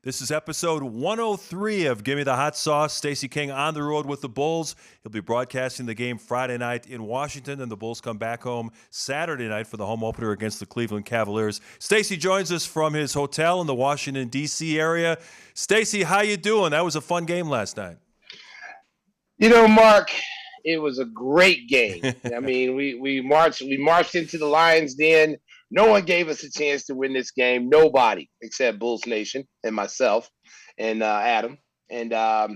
This is episode 103 of Gimme the Hot Sauce. Stacey King on the road with the Bulls. He'll be broadcasting the game Friday night in Washington, and the Bulls come back home Saturday night for the home opener against the Cleveland Cavaliers. Stacey joins us from his hotel in the Washington, D.C. area. Stacey, how you doing? That was a fun game last night. You know, Mark, it was a great game. I mean, we marched into the Lions' Den. No one gave us a chance to win this game. Nobody except Bulls Nation and myself and Adam. And I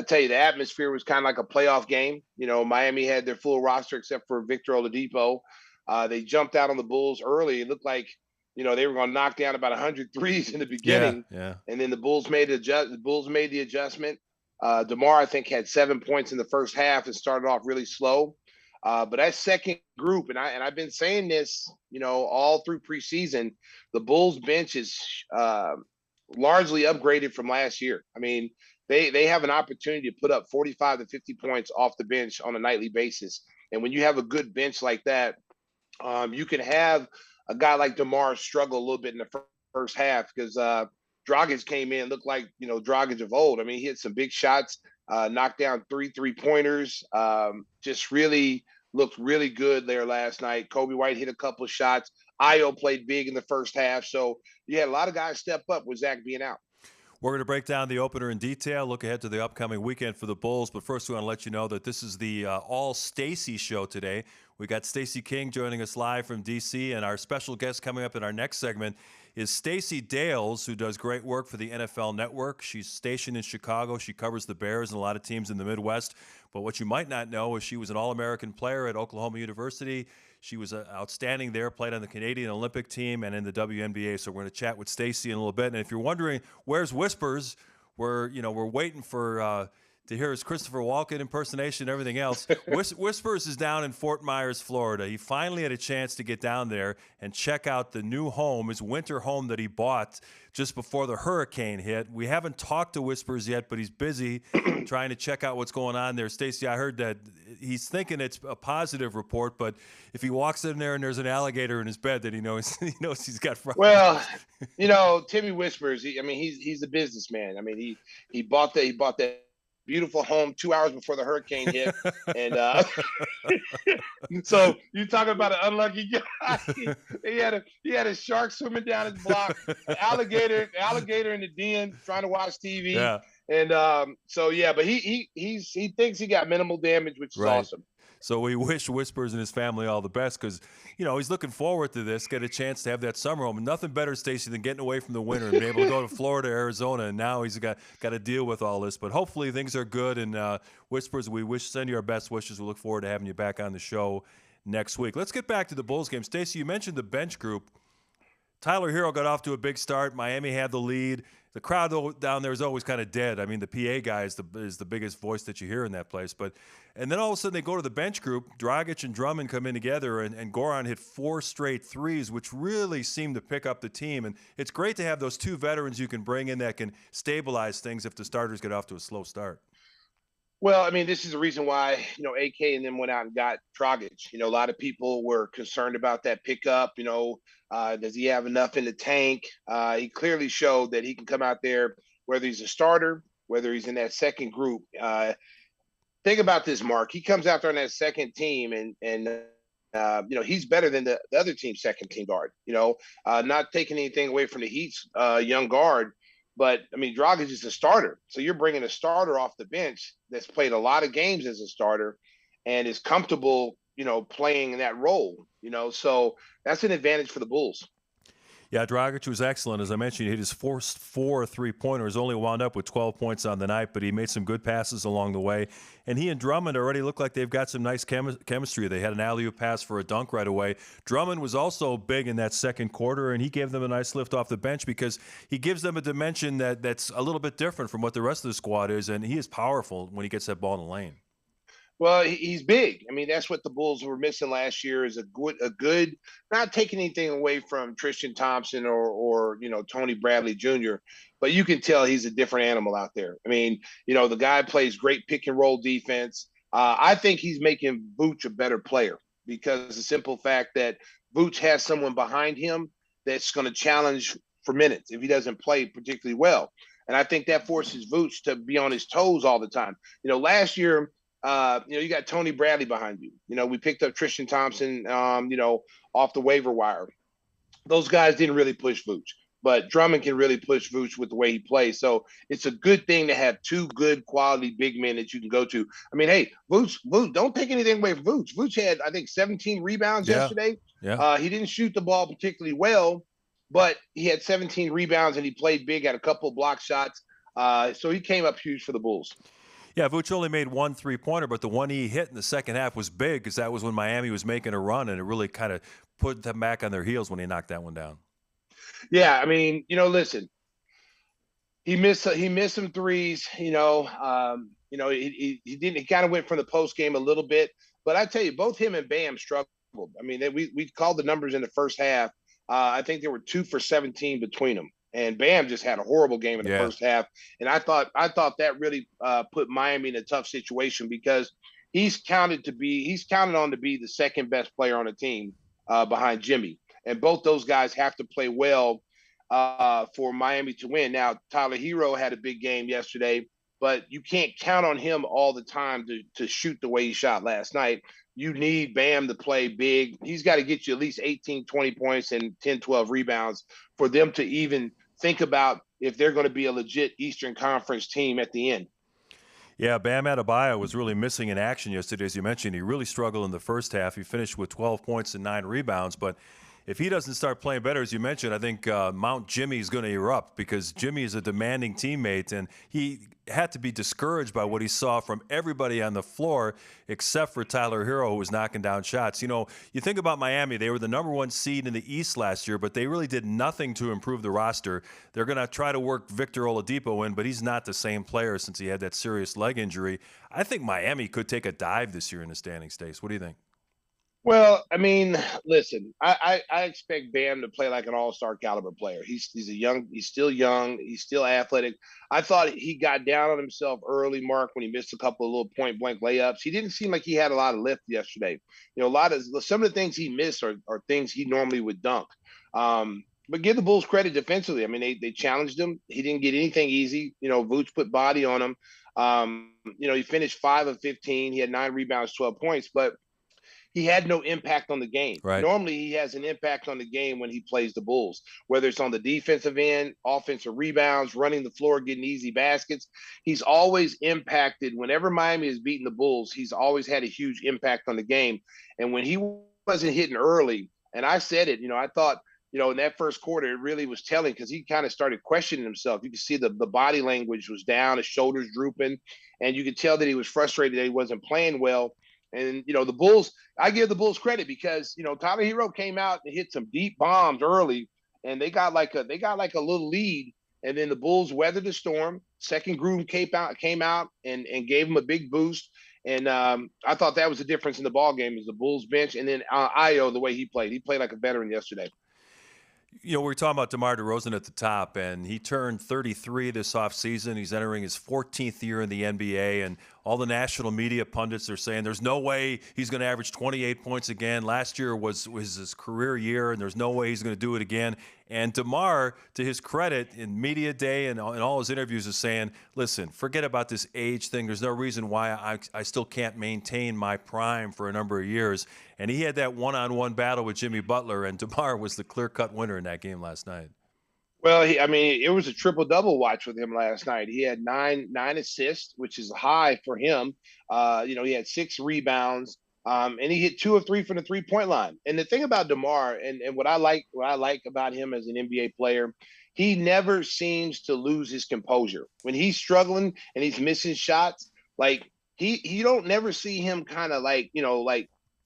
tell you, the atmosphere was kind of like a playoff game. You know, Miami had their full roster except for Victor Oladipo. They jumped out on the Bulls early. It looked like, you know, they were going to knock down about 100 threes in the beginning. Yeah. And then the Bulls made the adjustment. DeMar, I think, had 7 points in the first half and started off really slow. But that second group, and I've been saying this, you know, all through preseason, the Bulls bench is largely upgraded from last year. I mean, they have an opportunity to put up 45 to 50 points off the bench on a nightly basis. And when you have a good bench like that, you can have a guy like DeMar struggle a little bit in the first half because Dragic came in, looked like, you know, Dragic of old. I mean, he hit some big shots, knocked down three-pointers, just really looked really good there last night. Kobe White hit a couple of shots. Io played big in the first half. So, yeah, a lot of guys step up with Zach being out. We're going to break down the opener in detail, look ahead to the upcoming weekend for the Bulls. But first, we want to let you know that this is the All Stacey show today. We got Stacey King joining us live from D.C., and our special guest coming up in our next segment is Stacey Dales, who does great work for the NFL Network. She's stationed in Chicago. She covers the Bears and a lot of teams in the Midwest. But what you might not know is she was an All-American player at Oklahoma University. She was outstanding there, played on the Canadian Olympic team and in the WNBA. So we're going to chat with Stacey in a little bit. And if you're wondering, where's Whispers? We're waiting for to hear his Christopher Walken impersonation and everything else. Whispers is down in Fort Myers, Florida. He finally had a chance to get down there and check out the new home, his winter home that he bought just before the hurricane hit. We haven't talked to Whispers yet, but he's busy trying to check out what's going on there. Stacey, I heard that he's thinking it's a positive report, but if he walks in there and there's an alligator in his bed, then he knows he's got problems. Well, you know, Timmy Whispers, he's a businessman. I mean, he bought that beautiful home 2 hours before the hurricane hit. And so you talking about an unlucky guy. he had a shark swimming down his block, an alligator in the den trying to watch TV. Yeah. And but he thinks he got minimal damage, which is awesome. So we wish Whispers and his family all the best because, you know, he's looking forward to this, get a chance to have that summer home. And nothing better, Stacey, than getting away from the winter and being able to go to Florida, Arizona, and now he's got to deal with all this. But hopefully things are good. And Whispers, send you our best wishes. We look forward to having you back on the show next week. Let's get back to the Bulls game. Stacey, you mentioned the bench group. Tyler Hero got off to a big start. Miami had the lead. The crowd down there is always kind of dead. I mean, the PA guy is the biggest voice that you hear in that place. And then all of a sudden they go to the bench group. Dragic and Drummond come in together, and Goran hit 4 straight threes, which really seemed to pick up the team. And it's great to have those two veterans you can bring in that can stabilize things if the starters get off to a slow start. Well, I mean, this is the reason why, you know, AK and them went out and got Dragic. You know, a lot of people were concerned about that pickup. You know, does he have enough in the tank? He clearly showed that he can come out there, whether he's a starter, whether he's in that second group. Think about this, Mark. He comes out there on that second team and you know, he's better than the other team's second team guard. You know, not taking anything away from the Heat's young guard. But, I mean, Dragic is a starter. So you're bringing a starter off the bench that's played a lot of games as a starter and is comfortable, you know, playing in that role, you know. So that's an advantage for the Bulls. Yeah, Dragic was excellent. As I mentioned, he hit his first 4 3-pointers, only wound up with 12 points on the night, but he made some good passes along the way. And he and Drummond already look like they've got some nice chemistry. They had an alley-oop pass for a dunk right away. Drummond was also big in that second quarter, and he gave them a nice lift off the bench because he gives them a dimension that's a little bit different from what the rest of the squad is, and he is powerful when he gets that ball in the lane. Well, he's big. I mean, that's what the Bulls were missing last year is a good, not taking anything away from Tristan Thompson or you know, Tony Bradley Jr., but you can tell he's a different animal out there. I mean, you know, the guy plays great pick and roll defense. I think he's making Vooch a better player because the simple fact that Vooch has someone behind him that's going to challenge for minutes if he doesn't play particularly well. And I think that forces Vooch to be on his toes all the time. Last year, you got Tony Bradley behind you. We picked up Tristan Thompson, off the waiver wire. Those guys didn't really push Vooch, but Drummond can really push Vooch with the way he plays. So it's a good thing to have two good quality big men that you can go to. I mean, hey, Vooch, don't take anything away from Vooch. Vooch had, I think, 17 rebounds yesterday. Yeah. He didn't shoot the ball particularly well, but he had 17 rebounds and he played big, had a couple of block shots. So he came up huge for the Bulls. Yeah, Vooch only made 1 3-pointer, but the one he hit in the second half was big because that was when Miami was making a run, and it really kind of put them back on their heels when he knocked that one down. Yeah, I mean, listen, he missed some threes. He didn't. He kind of went from the post game a little bit, but I tell you, both him and Bam struggled. I mean, we called the numbers in the first half. I think there were 2 for 17 between them. And Bam just had a horrible game in the first half. And I thought that really put Miami in a tough situation because he's counted on to be the second best player on the team behind Gimme. And both those guys have to play well for Miami to win. Now, Tyler Hero had a big game yesterday, but you can't count on him all the time to shoot the way he shot last night. You need Bam to play big. He's got to get you at least 18, 20 points and 10, 12 rebounds for them to even think about if they're going to be a legit Eastern Conference team at the end. Yeah, Bam Adebayo was really missing in action yesterday, as you mentioned. He really struggled in the first half. He finished with 12 points and 9 rebounds, but if he doesn't start playing better, as you mentioned, I think Mount Jimmy is going to erupt because Jimmy is a demanding teammate, and he had to be discouraged by what he saw from everybody on the floor except for Tyler Hero, who was knocking down shots. You think about Miami, they were the number 1 seed in the East last year, but they really did nothing to improve the roster. They're going to try to work Victor Oladipo in, but he's not the same player since he had that serious leg injury. I think Miami could take a dive this year in the standings, Stace. What do you think? Well, I mean, listen, I expect Bam to play like an all-star caliber player. He's still young, he's still athletic. I thought he got down on himself early, Mark, when he missed a couple of little point blank layups. He didn't seem like he had a lot of lift yesterday. Some of the things he missed are things he normally would dunk. But give the Bulls credit defensively. I mean, they challenged him. He didn't get anything easy. Vooch put body on him. He finished 5 of 15. He had 9 rebounds, 12 points, but he had no impact on the game. Right. Normally, he has an impact on the game when he plays the Bulls, whether it's on the defensive end, offensive rebounds, running the floor, getting easy baskets. He's always impacted. Whenever Miami has beaten the Bulls, he's always had a huge impact on the game. And when he wasn't hitting early, and I said it, I thought, in that first quarter, it really was telling because he kind of started questioning himself. You could see the body language was down, his shoulders drooping, and you could tell that he was frustrated that he wasn't playing well. And, the Bulls, I give the Bulls credit because, Tyler Hero came out and hit some deep bombs early and they got like a little lead. And then the Bulls weathered the storm. Second group came out and gave him a big boost. And I thought that was the difference in the ball game is the Bulls bench. And then Ayo, the way he played like a veteran yesterday. We were talking about DeMar DeRozan at the top, and he turned 33 this offseason. He's entering his 14th year in the NBA, and all the national media pundits are saying there's no way he's going to average 28 points again. Last year was his career year, and there's no way he's going to do it again. And DeMar, to his credit, in media day and in all his interviews is saying, listen, forget about this age thing. There's no reason why I still can't maintain my prime for a number of years. And he had that one-on-one battle with Jimmy Butler, and DeMar was the clear-cut winner in that game last night. Well, it was a triple-double watch with him last night. He had nine assists, which is high for him. He had 6 rebounds, and he hit 2 of 3 from the three-point line. And the thing about DeMar, and what I like about him as an NBA player, he never seems to lose his composure. When he's struggling and he's missing shots, like you don't never see him kind of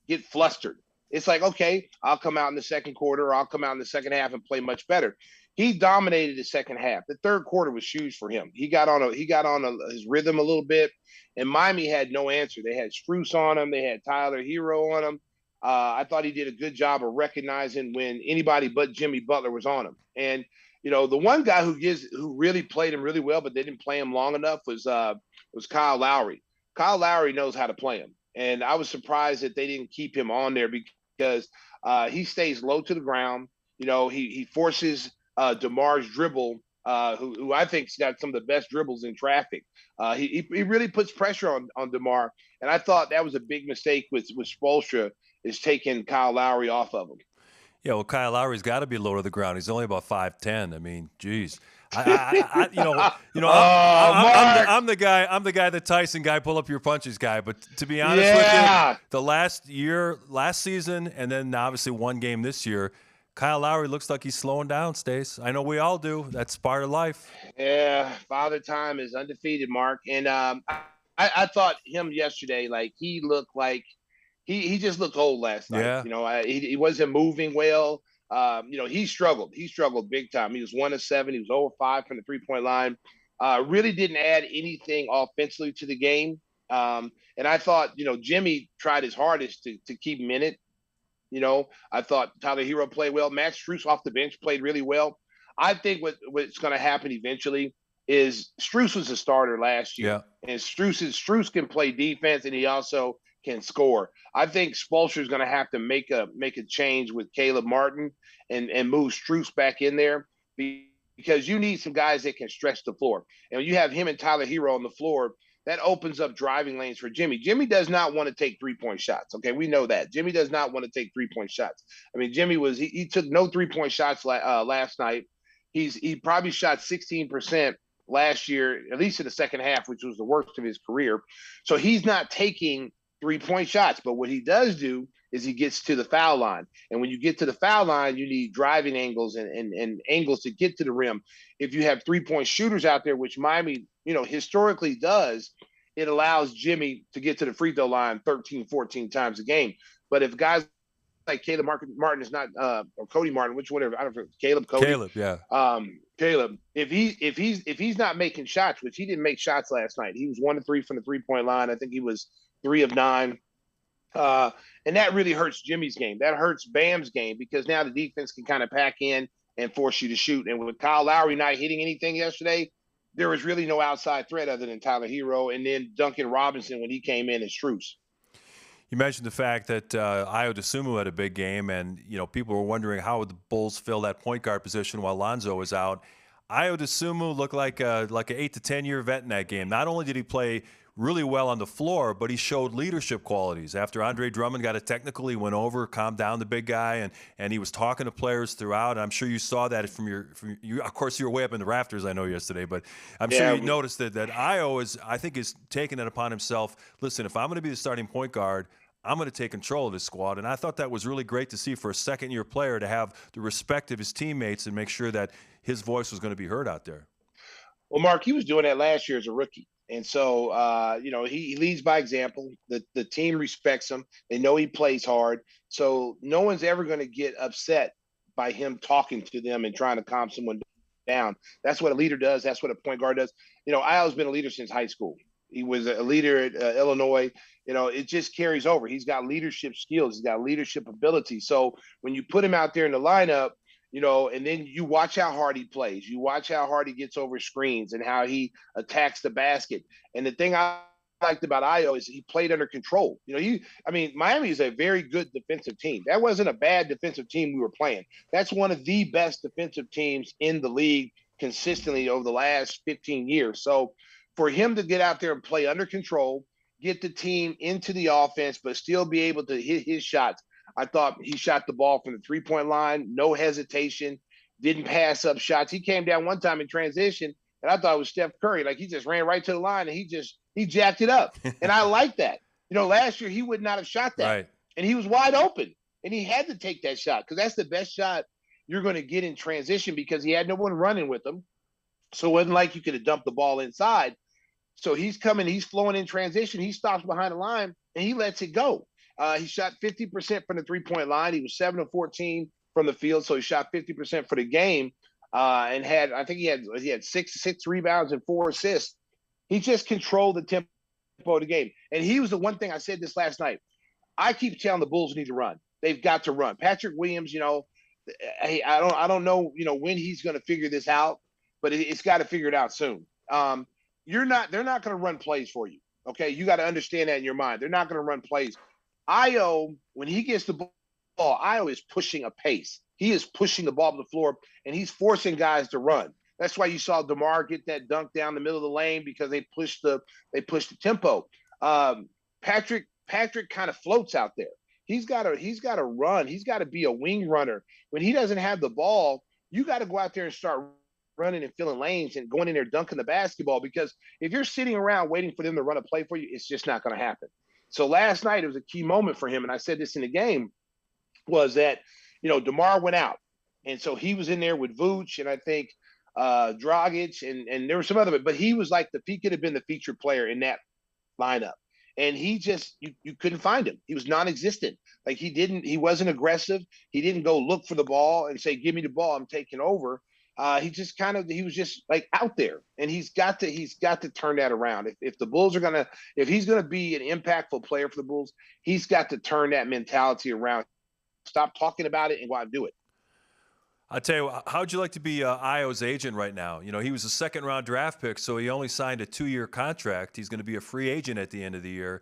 get flustered. It's like, okay, I'll come out in the second quarter or I'll come out in the second half and play much better. He dominated the second half. The third quarter was huge for him. He got on his rhythm a little bit, and Miami had no answer. They had Strus on him. They had Tyler Hero on him. I thought he did a good job of recognizing when anybody but Jimmy Butler was on him. And the one guy who really played him really well, but they didn't play him long enough was Kyle Lowry. Kyle Lowry knows how to play him, and I was surprised that they didn't keep him on there because he stays low to the ground. He forces DeMar's dribble who I think's got some of the best dribbles in traffic. He really puts pressure on DeMar, and I thought that was a big mistake with Spoelstra, is taking Kyle Lowry off of him. Yeah, well, Kyle Lowry's got to be low to the ground. He's only about 5'10". I mean, geez. Mark. I'm the guy, the Tyson guy, pull up your punches guy. But to be honest with you, the last season, and then obviously one game this year, Kyle Lowry looks like he's slowing down, Stace. I know we all do. That's part of life. Yeah, Father Time is undefeated, Mark. And I thought him yesterday, like he looked like he just looked old last night. Yeah. He wasn't moving well. He struggled. He struggled big time. He was 1 of 7. He was over 5 from the 3-point line. Really didn't add anything offensively to the game. And I thought, Gimme tried his hardest to keep him in it. I thought Tyler Hero played well. Max Strus off the bench played really well. I think what's going to happen eventually is Strus was a starter last year, and Strus can play defense, and he also can score. I think Spoelstra is going to have to make a change with Caleb Martin and move Strus back in there, because you need some guys that can stretch the floor. And when you have him and Tyler Hero on the floor, that opens up driving lanes for Gimme. Gimme does not want to take 3-point shots. Okay, we know that. Gimme does not want to take 3-point shots. I mean, Gimme he took no 3-point shots last night. He probably shot 16% last year, at least in the second half, which was the worst of his career. So he's not taking 3-point shots. But what he does do is he gets to the foul line. And when you get to the foul line, you need driving angles and angles to get to the rim. If you have 3-point shooters out there, which Miami, historically does, it allows Gimme to get to the free throw line 13, 14 times a game. But if guys like Caleb Martin is not, or Cody Martin, whatever, I don't know, Caleb, yeah. Caleb, if he's not making shots, which he didn't make shots last night, he was 1 of 3 from the 3-point line. I think he was 3 of 9. And that really hurts Jimmy's game. That hurts Bam's game, because now the defense can kind of pack in and force you to shoot. And with Kyle Lowry not hitting anything yesterday, there was really no outside threat other than Tyler Hero and then Duncan Robinson when he came in as Strus. You mentioned the fact that Ayo Dosunmu had a big game, and people were wondering how would the Bulls fill that point guard position while Lonzo was out. Ayo Dosunmu looked like an 8 to 10 year vet in that game. Not only did he play really well on the floor, but he showed leadership qualities. After Andre Drummond got a technical, he went over, calmed down the big guy, and he was talking to players throughout. And I'm sure you saw that from you. Of course, you were way up in the rafters, I know, yesterday, but I'm sure you noticed that Ayo is taking it upon himself. Listen, if I'm going to be the starting point guard, I'm going to take control of this squad. And I thought that was really great to see for a second-year player to have the respect of his teammates and make sure that his voice was going to be heard out there. Well, Mark, he was doing that last year as a rookie. And so, he leads by example. The team respects him. They know he plays hard. So no one's ever going to get upset by him talking to them and trying to calm someone down. That's what a leader does. That's what a point guard does. Ayo's been a leader since high school. He was a leader at Illinois. It just carries over. He's got leadership skills. He's got leadership ability. So when you put him out there in the lineup, and then you watch how hard he plays. You watch how hard he gets over screens and how he attacks the basket. And the thing I liked about Ayo is he played under control. Miami is a very good defensive team. That wasn't a bad defensive team we were playing. That's one of the best defensive teams in the league consistently over the last 15 years. So for him to get out there and play under control, get the team into the offense, but still be able to hit his shots, I thought he shot the ball from the 3-point line, no hesitation, didn't pass up shots. He came down one time in transition, and I thought it was Steph Curry. Like, he just ran right to the line, and he jacked it up. And I like that. Last year he would not have shot that. Right. And he was wide open, and he had to take that shot because that's the best shot you're going to get in transition because he had no one running with him. So it wasn't like you could have dumped the ball inside. So he's flowing in transition. He stops behind the line, and he lets it go. He shot 50% from the 3-point line. He was 7 of 14 from the field, so he shot 50% for the game, and he had six rebounds and 4 assists. He just controlled the tempo of the game, and he was the one thing I said this last night. I keep telling the Bulls need to run. They've got to run. Patrick Williams, I don't know, when he's going to figure this out, but it's got to figure it out soon. They're not going to run plays for you. Okay, you got to understand that in your mind. They're not going to run plays. Ayo, when he gets the ball, Ayo is pushing a pace. He is pushing the ball to the floor, and he's forcing guys to run. That's why you saw DeMar get that dunk down the middle of the lane because they pushed the tempo. Patrick kind of floats out there. He's got to run. He's got to be a wing runner. When he doesn't have the ball, you got to go out there and start running and filling lanes and going in there dunking the basketball, because if you're sitting around waiting for them to run a play for you, it's just not going to happen. So last night it was a key moment for him, and I said this in the game, was that DeMar went out, and so he was in there with Vooch and I think Dragic and there were some other, but he was like he could have been the featured player in that lineup. And he just you couldn't find him. He was non-existent. Like he wasn't aggressive. He didn't go look for the ball and say, "Give me the ball, I'm taking over." He was just like out there, and he's got to turn that around. If he's gonna be an impactful player for the Bulls, he's got to turn that mentality around. Stop talking about it and go out and do it. I tell you, how'd you like to be Io's agent right now? He was a second-round draft pick, so he only signed a 2-year contract. He's going to be a free agent at the end of the year.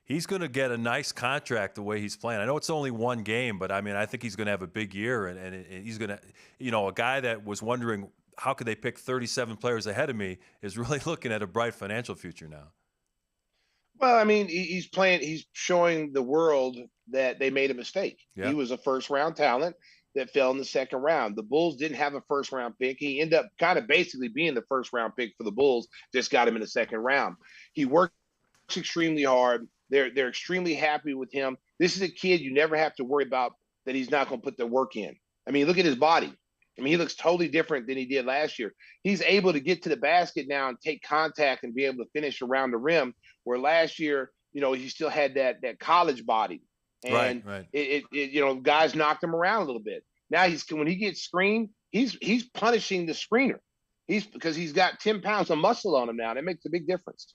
He's going to get a nice contract the way he's playing. I know it's only one game, but I mean, I think he's going to have a big year, and he's going to, a guy that was wondering how could they pick 37 players ahead of me is really looking at a bright financial future now. Well, I mean, he's showing the world that they made a mistake. Yeah. He was a first-round talent that fell in the second round. The Bulls didn't have a first-round pick. He ended up kind of basically being the first-round pick for the Bulls, just got him in the second round. He works extremely hard. They're extremely happy with him. This is a kid you never have to worry about that he's not going to put the work in. I mean, look at his body. I mean, he looks totally different than he did last year. He's able to get to the basket now and take contact and be able to finish around the rim, where last year, he still had that college body. And right. Guys knocked him around a little bit. Now when he gets screened, he's punishing the screener. Because he's got 10 pounds of muscle on him now. That makes a big difference.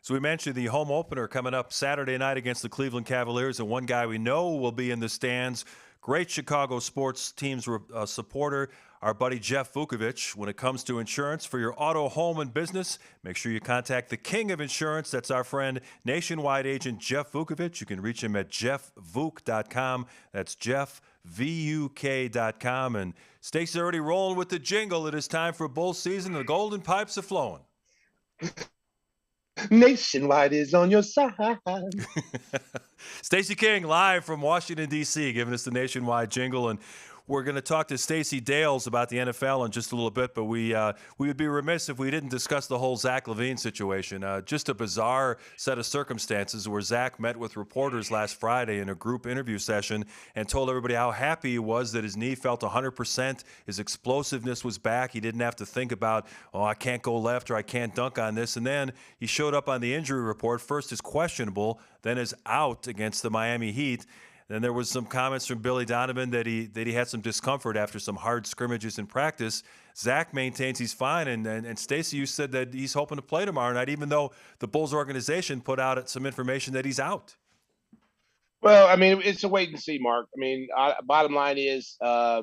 So we mentioned the home opener coming up Saturday night against the Cleveland Cavaliers, and one guy we know will be in the stands, great Chicago sports teams supporter, our buddy Jeff Vukovich. When it comes to insurance for your auto, home, and business, make sure you contact the king of insurance. That's our friend, nationwide agent Jeff Vukovich. You can reach him at jeffvuk.com. That's jeffvuk.com. And Stacey's already rolling with the jingle. It is time for bull season. The golden pipes are flowing. Nationwide is on your side. Stacey King live from Washington, D.C., giving us the nationwide jingle. And we're going to talk to Stacey Dales about the NFL in just a little bit, but we would be remiss if we didn't discuss the whole Zach LaVine situation. Just a bizarre set of circumstances where Zach met with reporters last Friday in a group interview session and told everybody how happy he was that his knee felt 100%. His explosiveness was back. He didn't have to think about, I can't go left or I can't dunk on this. And then he showed up on the injury report, first as questionable, then as out against the Miami Heat. Then there was some comments from Billy Donovan that he had some discomfort after some hard scrimmages in practice. Zach maintains he's fine, and Stacey, you said that he's hoping to play tomorrow night, even though the Bulls organization put out some information that he's out. Well, I mean, it's a wait and see, Mark. I mean, bottom line is, they're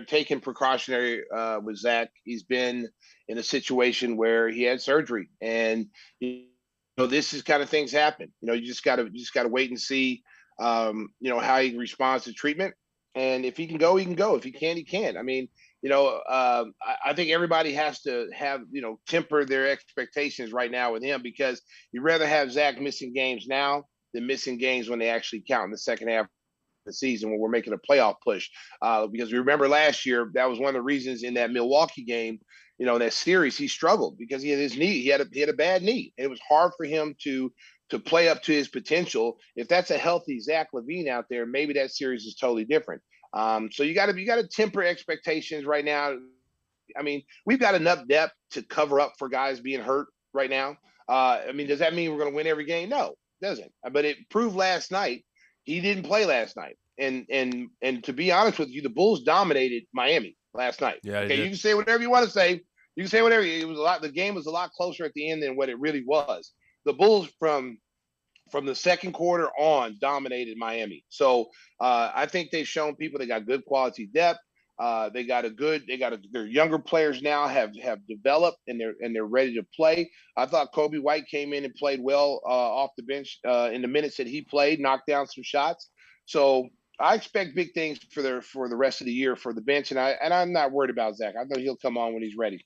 taking precautionary with Zach. He's been in a situation where he had surgery, and this is kind of things happen. You just gotta wait and see. How he responds to treatment, and if he can go, he can go. If he can't, he can't. I mean, I think everybody has to have, temper their expectations right now with him, because you'd rather have Zach missing games now than missing games when they actually count in the second half of the season when we're making a playoff push. Because we remember last year, that was one of the reasons in that Milwaukee game, that series, he struggled because he had his knee. He had a bad knee. And it was hard for him to play up to his potential. If that's a healthy Zach LaVine out there, maybe that series is totally different. So you got to temper expectations right now. I mean, we've got enough depth to cover up for guys being hurt right now. I mean, does that mean we're going to win every game? No, it doesn't. But it proved last night he didn't play last night. And to be honest with you, the Bulls dominated Miami last night. Yeah, okay, you can say whatever you want to say. You can say whatever. The game was a lot closer at the end than what it really was. The Bulls from the second quarter on dominated Miami. So I think they've shown people they got good quality depth. Their younger players now have developed and they're ready to play. I thought Kobe White came in and played well off the bench in the minutes that he played, knocked down some shots. So I expect big things for the rest of the year for the bench, and I'm not worried about Zach. I know he'll come on when he's ready.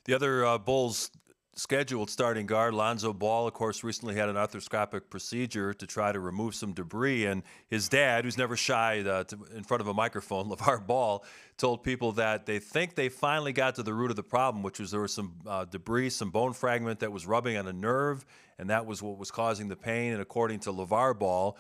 The other Bulls scheduled starting guard, Lonzo Ball, of course, recently had an arthroscopic procedure to try to remove some debris. And his dad, who's never shy in front of a microphone, LeVar Ball, told people that they think they finally got to the root of the problem, which was there was some debris, some bone fragment that was rubbing on a nerve, and that was what was causing the pain. And according to LeVar Ball,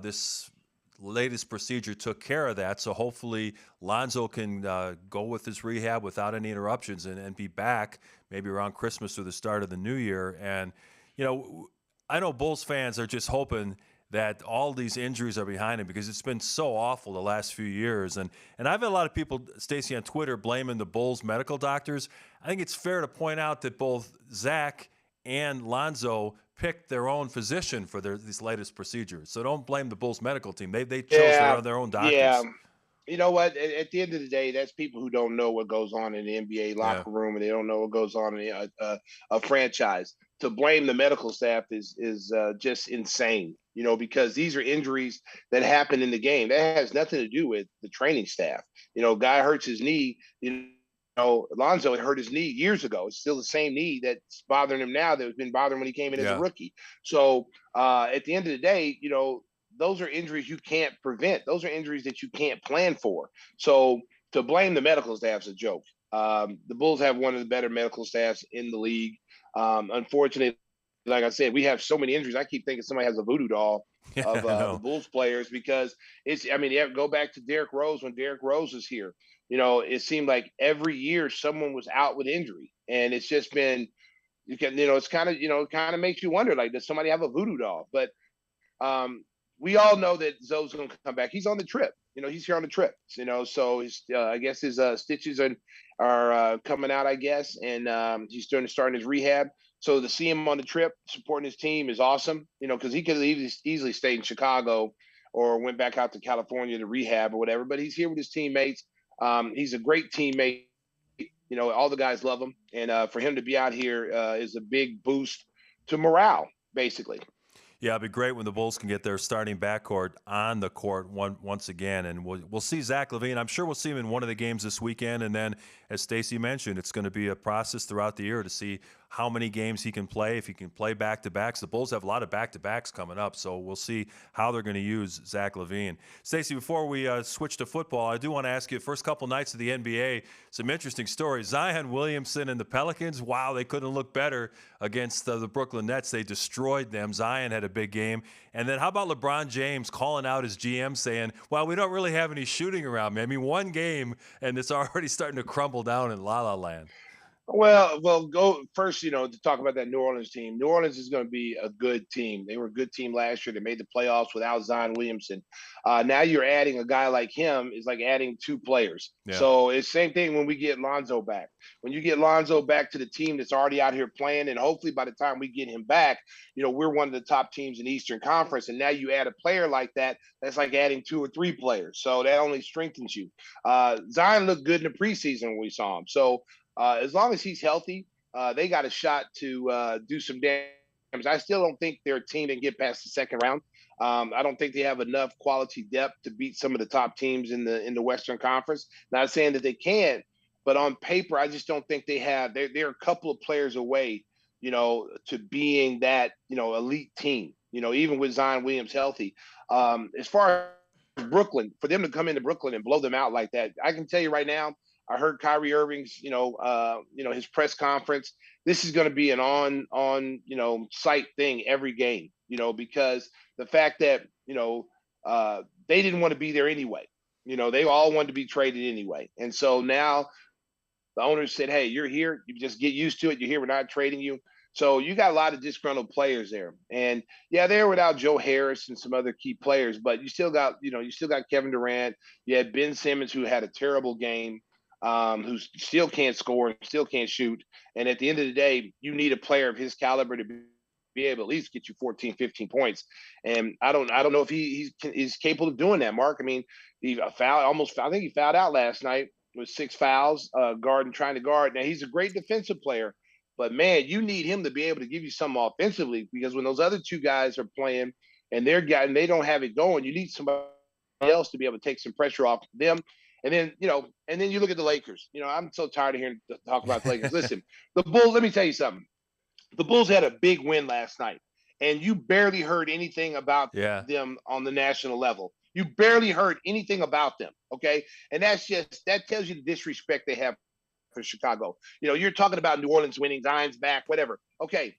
this latest procedure took care of that. So hopefully Lonzo can go with his rehab without any interruptions and be back maybe around Christmas or the start of the new year. And, you know, I know Bulls fans are just hoping that all these injuries are behind him because it's been so awful the last few years. And I've had a lot of people, Stacey, on Twitter blaming the Bulls medical doctors. I think it's fair to point out that both Zach and Lonzo picked their own physician for these latest procedures. So don't blame the Bulls medical team. They chose Yeah, their own yeah. doctors. You know what? At the end of the day, that's people who don't know what goes on in the NBA Yeah. locker room, and they don't know what goes on in a franchise. To blame the medical staff is just insane. You know, because these are injuries that happen in the game. That has nothing to do with the training staff. You know, guy hurts his knee. You know, Alonzo had hurt his knee years ago. It's still the same knee that's bothering him now that has been bothering when he came in as a Yeah. rookie. So at the end of the day, you know, those are injuries you can't prevent. Those are injuries that you can't plan for. So to blame the medical staff's a joke. The Bulls have one of the better medical staffs in the league. Unfortunately, like I said, we have so many injuries. I keep thinking somebody has a voodoo doll Yeah, of I the know. Bulls players because it's. I mean, yeah, go back to Derrick Rose when Derrick Rose was here. You know, it seemed like every year someone was out with injury, and it's just been. You know, it's kind of it kind of makes you wonder like, does somebody have a voodoo doll? But um, we all know that Zoe's going to come back. He's on the trip. You know, he's here on the trip. You know, so his I guess his stitches are coming out. I guess, and he's starting his rehab. So to see him on the trip supporting his team is awesome. You know, because he could have easily stayed in Chicago or went back out to California to rehab or whatever. But he's here with his teammates. He's a great teammate. You know, all the guys love him, and for him to be out here is a big boost to morale, basically. Yeah, it'd be great when the Bulls can get their starting backcourt on the court once again, and we'll see Zach LaVine. I'm sure we'll see him in one of the games this weekend, and then, as Stacey mentioned, it's going to be a process throughout the year to see how many games he can play, if he can play back-to-backs. The Bulls have a lot of back-to-backs coming up, so we'll see how they're going to use Zach LaVine. Stacey, before we switch to football, I do want to ask you, first couple nights of the NBA, some interesting stories. Zion Williamson and the Pelicans, wow, they couldn't look better against the Brooklyn Nets. They destroyed them. Zion had a big game. And then how about LeBron James calling out his GM saying, well, we don't really have any shooting around me. I mean, one game, and it's already starting to crumble down in La La Land. Well, go first. You know, to talk about that New Orleans team. New Orleans is going to be a good team. They were a good team last year. They made the playoffs without Zion Williamson. Now you're adding a guy like him is like adding two players. Yeah. So it's same thing when we get Lonzo back. When you get Lonzo back to the team that's already out here playing, and hopefully by the time we get him back, you know, we're one of the top teams in the Eastern Conference. And now you add a player like that, that's like adding two or three players. So that only strengthens you. Zion looked good in the preseason when we saw him. So as long as he's healthy, they got a shot to do some damage. I still don't think they're a team that can get past the second round. I don't think they have enough quality depth to beat some of the top teams in the Western Conference. Not saying that they can't, but on paper, I just don't think they have. They're a couple of players away, you know, to being that elite team. You know, even with Zion Williams healthy. As far as Brooklyn, for them to come into Brooklyn and blow them out like that, I can tell you right now. I heard Kyrie Irving's, his press conference. This is going to be an site thing every game, you know, because the fact that they didn't want to be there anyway. You know, they all wanted to be traded anyway, and so now the owners said, "Hey, you're here. You just get used to it. You're here. We're not trading you." So you got a lot of disgruntled players there, and yeah, they're without Joe Harris and some other key players, but you still got Kevin Durant. You had Ben Simmons, who had a terrible game, who still can't score and still can't shoot. And at the end of the day, you need a player of his caliber to be able to at least get you 14, 15 points. And I don't know if he's capable of doing that, Mark. I mean, he I think he fouled out last night with 6 fouls, trying to guard. Now he's a great defensive player, but man, you need him to be able to give you something offensively because when those other two guys are playing and they don't have it going, you need somebody else to be able to take some pressure off them. And then, and then you look at the Lakers. I'm so tired of hearing talk about the Lakers. Listen, the Bulls, let me tell you something. The Bulls had a big win last night, and you barely heard anything about Yeah. them on the national level. You barely heard anything about them. Okay. And that tells you the disrespect they have for Chicago. You're talking about New Orleans winning, Zion's back, whatever. Okay.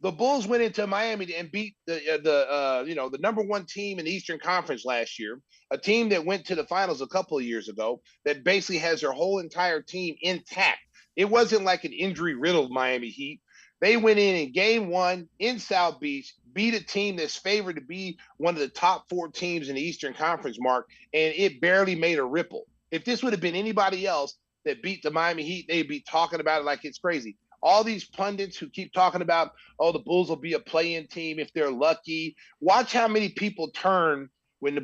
The Bulls went into Miami and beat the number one team in the Eastern Conference last year, a team that went to the finals a couple of years ago that basically has their whole entire team intact. It wasn't like an injury-riddled Miami Heat. They went in game one in South Beach, beat a team that's favored to be one of the top 4 teams in the Eastern Conference, Mark, and it barely made a ripple. If this would have been anybody else that beat the Miami Heat, they'd be talking about it like it's crazy. All these pundits who keep talking about, the Bulls will be a play-in team if they're lucky. Watch how many people turn when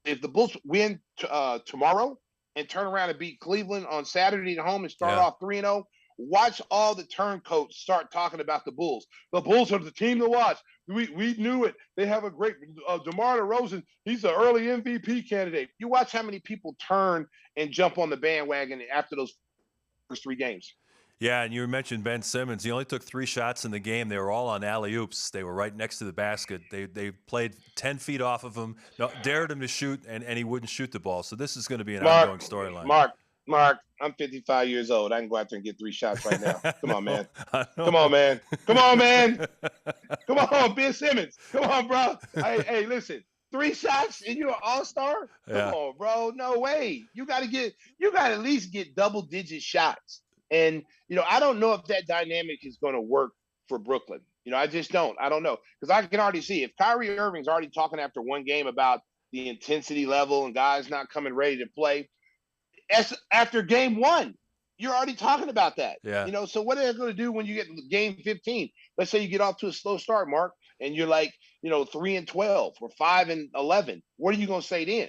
if the Bulls win tomorrow and turn around and beat Cleveland on Saturday at home and start off 3-0. Watch all the turncoats start talking about the Bulls. The Bulls are the team to watch. We knew it. They have a great DeMar DeRozan. He's an early MVP candidate. You watch how many people turn and jump on the bandwagon after those first 3 games. Yeah, and you mentioned Ben Simmons. He only took 3 shots in the game. They were all on alley-oops. They were right next to the basket. They played 10 feet off of him, dared him to shoot, and he wouldn't shoot the ball. So this is going to be an ongoing storyline. Mark, I'm 55 years old. I can go out there and get 3 shots right now. Come on, man. Come on, man. Come on, man. Come on, Ben Simmons. Come on, bro. Hey, listen. 3 shots and you're an all-star? Come on, bro. No way. You got to at least get double-digit shots. And, I don't know if that dynamic is going to work for Brooklyn. I just don't. I don't know. Because I can already see if Kyrie Irving's already talking after one game about the intensity level and guys not coming ready to play, after game 1, you're already talking about that. Yeah. So what are they going to do when you get game 15? Let's say you get off to a slow start, Mark, and you're like, 3-12 or 5-11. What are you going to say then?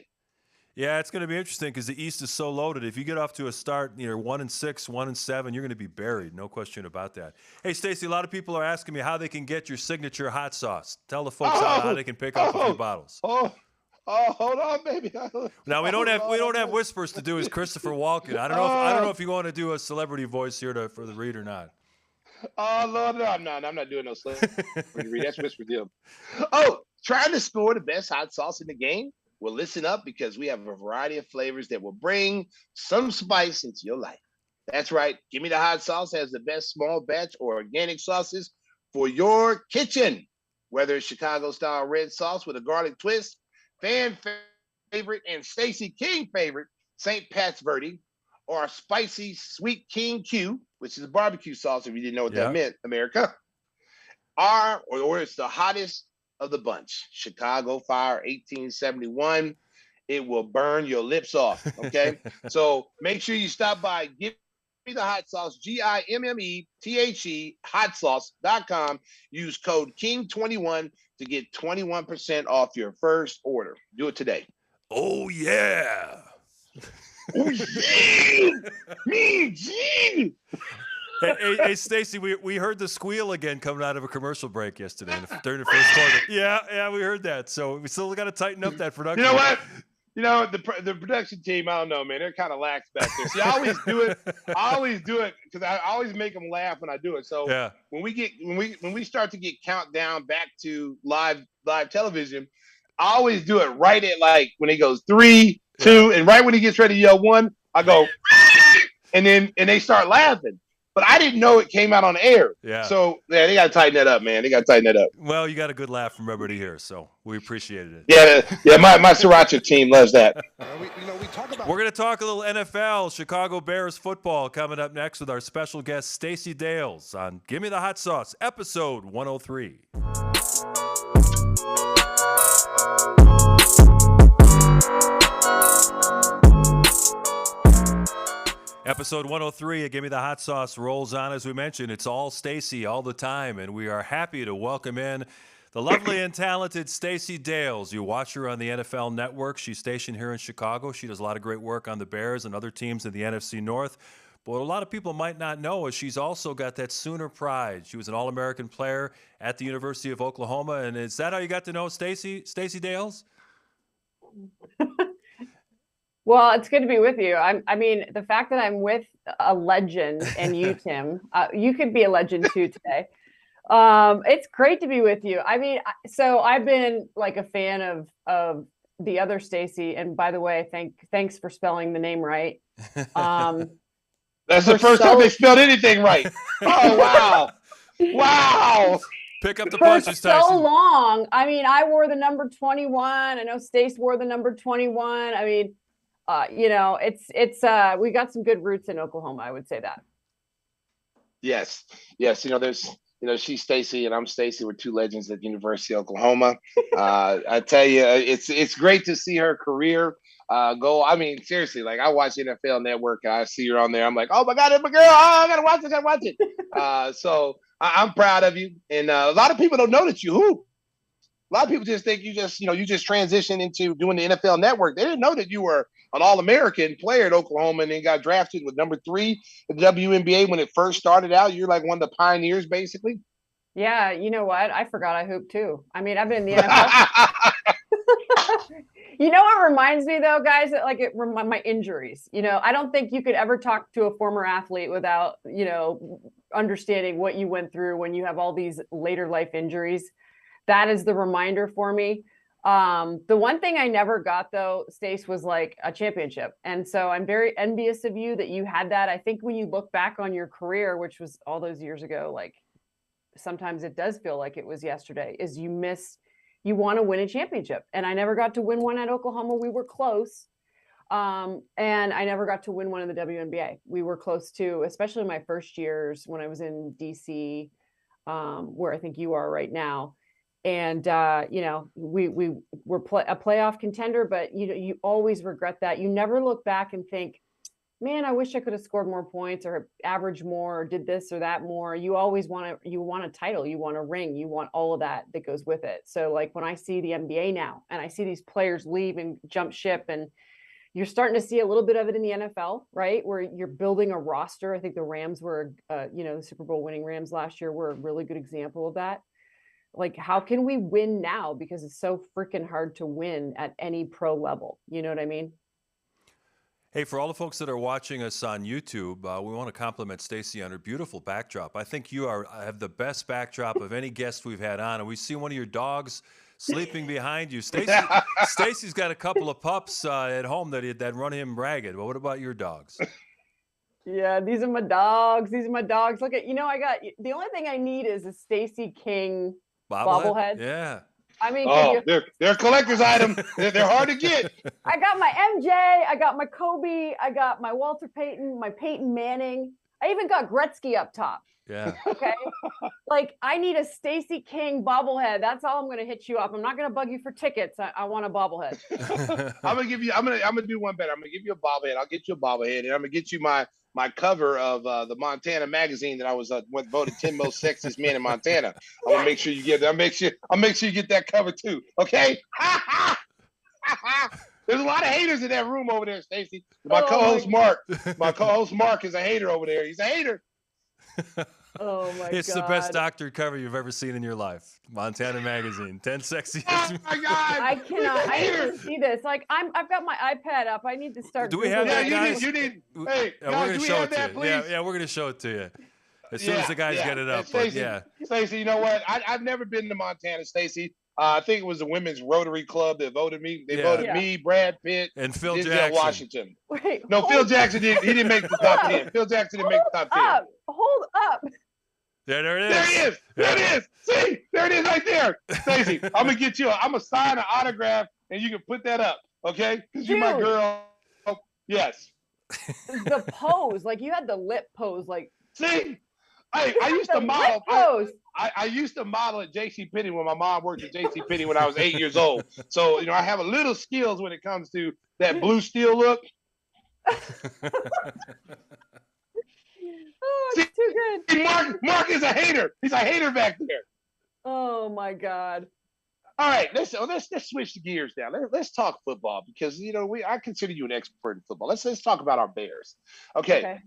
Yeah, it's going to be interesting because the East is so loaded. If you get off to a start, 1-6, 1-7, you're going to be buried. No question about that. Hey, Stacey, a lot of people are asking me how they can get your signature hot sauce. Tell the folks how they can pick up a few bottles. Hold on, baby. Now we don't have whispers to do as Christopher Walken. I don't know if you want to do a celebrity voice here for the read or not. Oh Lord, no, I'm not doing no celebrity read. That's whisper deal. Trying to score the best hot sauce in the game? Well, listen up because we have a variety of flavors that will bring some spice into your life. That's right. Gimme the Hot Sauce has the best small batch or organic sauces for your kitchen. Whether it's Chicago-style red sauce with a garlic twist, fan favorite and Stacey King favorite, St. Pat's Verde, or a spicy Sweet King Q, which is a barbecue sauce if you didn't know what that meant, America. Or it's the hottest of the bunch, Chicago Fire 1871. It will burn your lips off, okay? So make sure you stop by Give Me the Hot Sauce, GIMMETHE, hotsauce.com. Use code KING21 to get 21% off your first order. Do it today. Oh, yeah. Oh, yeah. Me, yeah. Hey, Stacey, we heard the squeal again coming out of a commercial break yesterday during the first quarter. Yeah, we heard that. So we still got to tighten up that production. You know what? The production team, I don't know, man. They're kind of lax back there. See, I always do it because I always make them laugh when I do it. So when we start to get countdown back to live television, I always do it right at like when it goes 3, 2, and right when he gets ready to yell 1, I go, and they start laughing. But I didn't know it came out on air. Yeah. So, they got to tighten that up, man. They got to tighten that up. Well, you got a good laugh from everybody here, so we appreciated it. Yeah. My Sriracha team loves that. We're going to talk a little NFL, Chicago Bears football coming up next with our special guest, Stacey Dales on Gimme the Hot Sauce, episode 103. Episode 103 of Gimme the Hot Sauce rolls on. As we mentioned, it's all Stacey all the time, and we are happy to welcome in the lovely and talented Stacey Dales. You watch her on the NFL Network. She's stationed here in Chicago. She does a lot of great work on the Bears and other teams in the NFC North. But what a lot of people might not know is she's also got that Sooner pride. She was an All-American player at the University of Oklahoma. And is that how you got to know Stacey Dales? Well, it's good to be with you. I mean, the fact that I'm with a legend and you, Tim, you could be a legend too today. It's great to be with you. I mean, so I've been like a fan of the other Stacey, and by the way, thanks for spelling the name right. That's the first time they spelled anything right. Oh wow, wow. Pick up the for punches, Tyson. so long. I mean, I wore the number 21. I know Stace wore the number 21. I mean, you know, it's we got some good roots in Oklahoma. I would say that. Yes, yes. You know, there's she's Stacey and I'm Stacey. We're two legends at the University of Oklahoma. I tell you, it's great to see her career go. I mean, seriously, like I watch NFL Network and I see her on there. I'm like, oh my God, it's my girl. Oh, I gotta watch it. I gotta watch it. So I'm proud of you. And a lot of people don't know that you hoop. A lot of people just think you just transitioned into doing the NFL Network. They didn't know that you were an All-American player at Oklahoma and then got drafted with number 3 in the WNBA when it first started out. You're like one of the pioneers, basically. Yeah, you know what? I forgot I hoop too. I mean, I've been in the NFL. You know what reminds me though, guys, that like my injuries. You know, I don't think you could ever talk to a former athlete without, you know, understanding what you went through when you have all these later life injuries. That is the reminder for me. The one thing I never got though, Stace, was like a championship. And so I'm very envious of you that you had that. I think when you look back on your career, which was all those years ago, like sometimes it does feel like it was yesterday, is you want to win a championship. And I never got to win one at Oklahoma. We were close. And I never got to win one in the WNBA. We were close to, especially my first years when I was in DC, where I think you are right now. And, you know, we were a playoff contender, but you know, you always regret that. You never look back and think, man, I wish I could have scored more points or averaged more or did this or that more. You always want a title, you want a ring, you want all of that goes with it. So like when I see the NBA now and I see these players leave and jump ship, and you're starting to see a little bit of it in the NFL, right? Where you're building a roster. I think the Rams were, you know, the Super Bowl winning Rams last year were a really good example of that. Like, how can we win now? Because it's so freaking hard to win at any pro level. You know what I mean? Hey, for all the folks that are watching us on YouTube, we want to compliment Stacey on her beautiful backdrop. I think you have the best backdrop of any guest we've had on. And we see one of your dogs sleeping behind you. Stacey's got a couple of pups at home that run him ragged. But what about your dogs? Yeah, these are my dogs. Look at, you know, the only thing I need is a Stacey King bobblehead. Yeah. I mean, they're a collector's item. They're hard to get. I got my MJ, I got my Kobe, I got my Walter Payton, my Peyton Manning. I even got Gretzky up top. Yeah. Okay. Like, I need a Stacey King bobblehead. That's all I'm going to hit you up. I'm not going to bug you for tickets. I want a bobblehead. I'm gonna do one better. I'm gonna give you a bobblehead. I'll get you a bobblehead, and I'm gonna get you my cover of the Montana magazine that I was voted 10 most sexiest men in Montana. I'm gonna make sure you get that. I'll make sure you get that cover too. Okay. There's a lot of haters in that room over there, Stacey. My co-host Mark is a hater over there. He's a hater. Oh my God. It's the best doctored cover you've ever seen in your life. Montana magazine, 10 sexiest. Oh my God. I cannot. I need to see this. Like, I've got my iPad up. I need to start. Do we have that, guys? You need. Hey, we're guys, gonna show it to you. Yeah, we're gonna show it to you as soon as the guys get it up. Stacey, Stacey, you know what? I've never been to Montana, Stacey. I think it was the Women's Rotary Club that voted me. They voted me, Brad Pitt, and Phil Denzel Jackson. Washington. Wait, no, Phil Jackson didn't. He didn't make the top 10. Phil Jackson didn't make the top 10. Hold up. Yeah, there it is. There it is. There it is. See, there it is right there. Stacey, I'm gonna get you. I'm gonna sign an autograph, and you can put that up, okay? Because you're my girl. Yes. The pose, like you had the lip pose, like. See, I used to model. I used to model at JCPenney when my mom worked at JCPenney when I was 8 years old. So I have a little skills when it comes to that blue steel look. Oh, it's too good. Mark is a hater. He's a hater back there. Oh my God. All right, let's switch the gears now. Let's talk football because I consider you an expert in football. Let's talk about our Bears. Okay.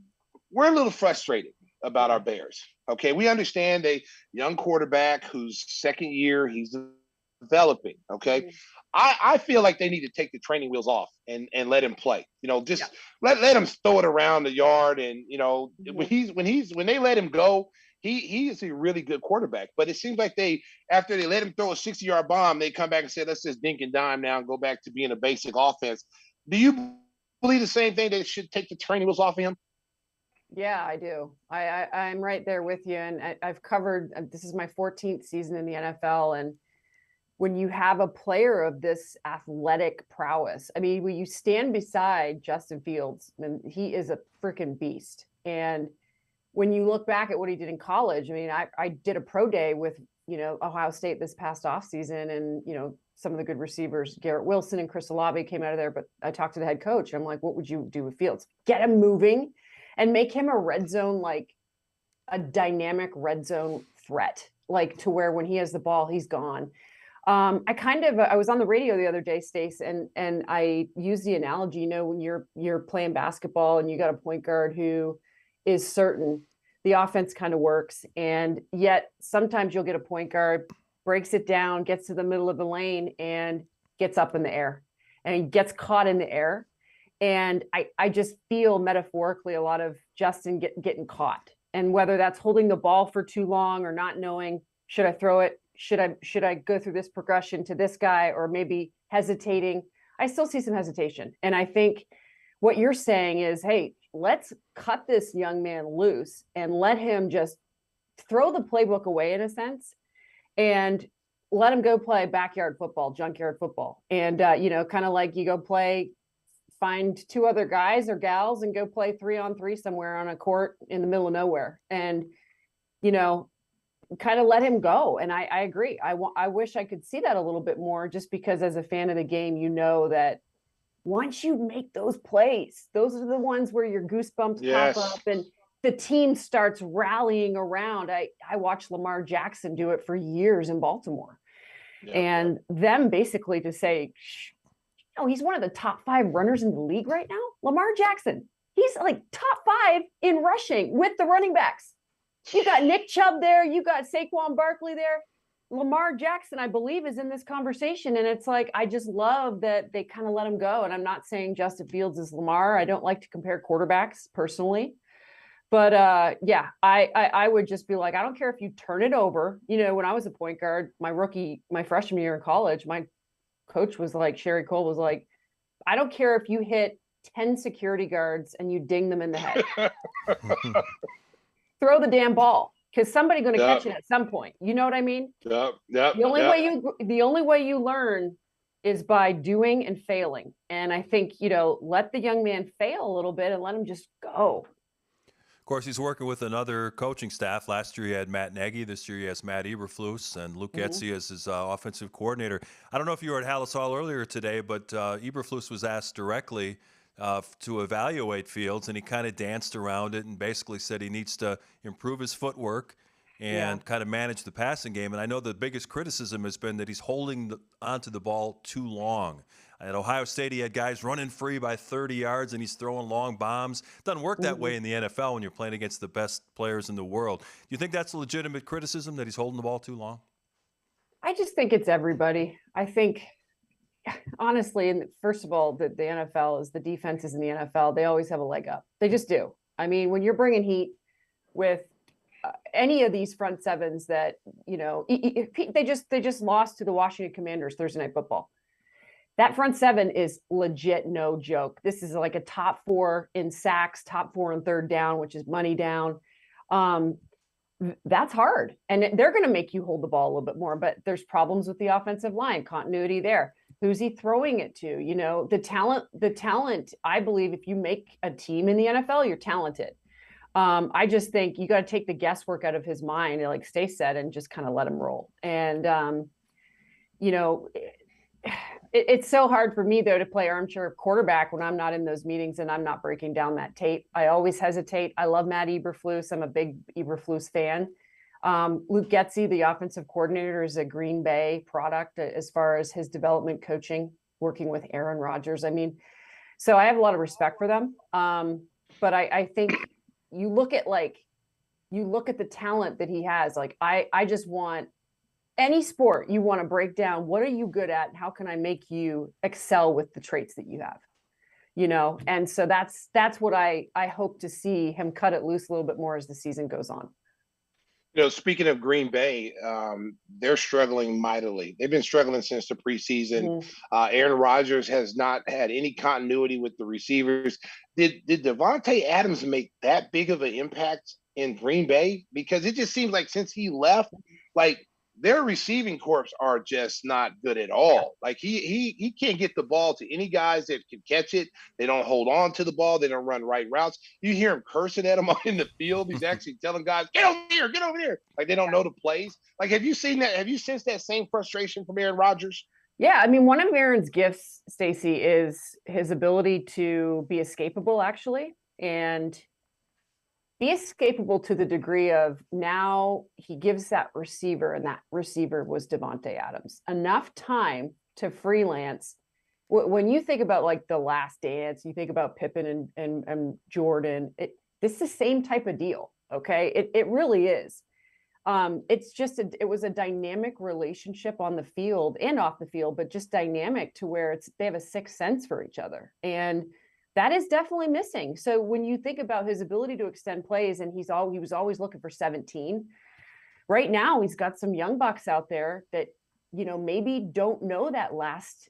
We're a little frustrated about our Bears. Okay, we understand a young quarterback whose second year he's developing. Okay. I feel like they need to take the training wheels off and let him play. Just let him throw it around the yard. And when they let him go, he is a really good quarterback. But it seems like after they let him throw a 60-yard bomb, they come back and say, let's just dink and dime now and go back to being a basic offense. Do you believe the same thing? They should take the training wheels off of him? Yeah, I do. I'm right there with you. And I've covered, this is my 14th season in the NFL. And when you have a player of this athletic prowess, I mean, when you stand beside Justin Fields, and he is a freaking beast. And when you look back at what he did in college, I mean, I did a pro day with, Ohio State this past offseason, and, some of the good receivers, Garrett Wilson and Chris Olave came out of there. But I talked to the head coach. I'm like, what would you do with Fields? Get him moving and make him a red zone, like a dynamic red zone threat, like to where when he has the ball, he's gone. I was on the radio the other day, Stacey, and I used the analogy, when you're playing basketball and you got a point guard who is certain, the offense kind of works. And yet sometimes you'll get a point guard, breaks it down, gets to the middle of the lane and gets up in the air and he gets caught in the air. And I just feel metaphorically a lot of Justin getting caught, and whether that's holding the ball for too long or not knowing, should I throw it? Should I go through this progression to this guy, or maybe hesitating? I still see some hesitation. And I think what you're saying is, hey, let's cut this young man loose and let him just throw the playbook away in a sense and let him go play backyard football, junkyard football. And, kind of like you go find two other guys or gals and go play 3-on-3 somewhere on a court in the middle of nowhere. And, kind of let him go. And I agree. I wish I could see that a little bit more, just because as a fan of the game, that once you make those plays, those are the ones where your goosebumps pop up and the team starts rallying around. I watched Lamar Jackson do it for years in Baltimore, and them basically to say, he's one of the top 5 runners in the league right now. Lamar Jackson, he's like top 5 in rushing with the running backs. You got Nick Chubb there. You got Saquon Barkley there. Lamar Jackson, I believe, is in this conversation. And it's like, I just love that they kind of let him go. And I'm not saying Justin Fields is Lamar. I don't like to compare quarterbacks personally. But I would just be like, I don't care if you turn it over. When I was a point guard, my freshman year in college, my coach was like, Sherry Cole was like, I don't care if you hit 10 security guards and you ding them in the head. Throw the damn ball, because somebody's going to catch it at some point. You know what I mean? The only way you learn is by doing and failing. And I think, let the young man fail a little bit and let him just go. Of course, he's working with another coaching staff. Last year he had Matt Nagy. This year he has Matt Eberflus and Luke Getsy as his offensive coordinator. I don't know if you were at Hallis Hall earlier today, but Eberflus was asked directly to evaluate Fields, and he kind of danced around it and basically said he needs to improve his footwork and kind of manage the passing game. And I know the biggest criticism has been that he's holding onto the ball too long. At Ohio State, he had guys running free by 30 yards, and he's throwing long bombs. It doesn't work that way in the NFL when you're playing against the best players in the world. Do you think that's a legitimate criticism, that he's holding the ball too long? I just think it's everybody. I think, honestly, and first of all, the NFL is the defenses in the NFL. They always have a leg up. They just do. I mean, when you're bringing heat with any of these front sevens that, they just lost to the Washington Commanders Thursday Night Football. That front seven is legit no joke. This is like a top 4 in sacks, top 4 in third down, which is money down. That's hard. And they're going to make you hold the ball a little bit more, but there's problems with the offensive line, continuity there. Who's he throwing it to? The talent, I believe if you make a team in the NFL, you're talented. I just think you got to take the guesswork out of his mind, like Stacey said, and just kind of let him roll. And, it's so hard for me, though, to play armchair quarterback when I'm not in those meetings and I'm not breaking down that tape. I always hesitate. I love Matt Eberflus. I'm a big Eberflus fan. Luke Getsy, the offensive coordinator, is a Green Bay product as far as his development coaching, working with Aaron Rodgers. I mean, so I have a lot of respect for them. But I think you look at the talent that he has. Like, I just want any sport you want to break down, what are you good at? And how can I make you excel with the traits that you have? And so that's what I hope to see him cut it loose a little bit more as the season goes on. Speaking of Green Bay, they're struggling mightily. They've been struggling since the preseason. Aaron Rodgers has not had any continuity with the receivers. Did Davante Adams make that big of an impact in Green Bay? Because it just seems like since he left, like their receiving corps are just not good at all. Like he can't get the ball to any guys that can catch it. They don't hold on to the ball. They don't run right routes. You hear him cursing at them in the field. He's actually telling guys, get over here, get over here. Like they don't know the plays. Like, have you seen that? Have you sensed that same frustration from Aaron Rodgers? Yeah, I mean, one of Aaron's gifts, Stacey, is his ability to be escapable, actually, and be escapable to the degree of now he gives that receiver, and that receiver was Davante Adams, enough time to freelance. When you think about like The Last Dance, you think about Pippen and Jordan, this is the same type of deal. Okay. It really is. It's just, it was a dynamic relationship on the field and off the field, but just dynamic to where they have a sixth sense for each other. And that is definitely missing. So when you think about his ability to extend plays, and he was always looking for 17. Right now, he's got some young bucks out there that, maybe don't know that last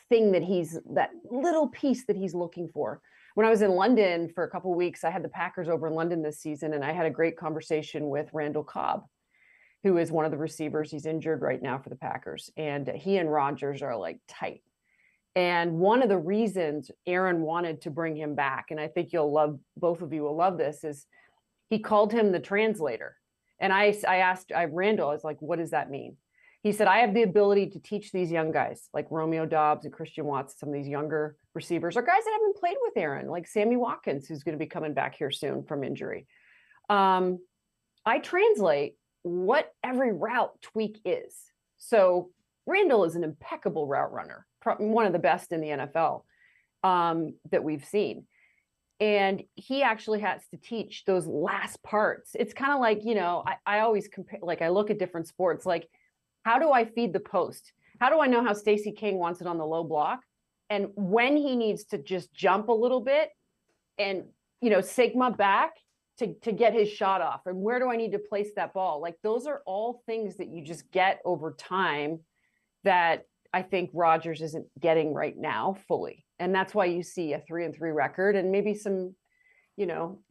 thing that little piece that he's looking for. When I was in London for a couple of weeks, I had the Packers over in London this season, and I had a great conversation with Randall Cobb, who is one of the receivers. He's injured right now for the Packers, and he and Rodgers are like tight. And one of the reasons Aaron wanted to bring him back, and I think both of you will love this, is he called him the translator. And I asked Randall, I was like, what does that mean? He said, I have the ability to teach these young guys like Romeo Doubs and Christian Watson, some of these younger receivers, or guys that haven't played with Aaron, like Sammy Watkins, who's going to be coming back here soon from injury. I translate what every route tweak is. So Randall is an impeccable route runner, one of the best in the NFL that we've seen. And he actually has to teach those last parts. It's kind of like, I always compare, like I look at different sports, like how do I feed the post? How do I know how Stacey King wants it on the low block? And when he needs to just jump a little bit and, Sigma back to get his shot off? And where do I need to place that ball? Like those are all things that you just get over time that I think Rodgers isn't getting right now fully. And that's why you see a 3-3 record and maybe some,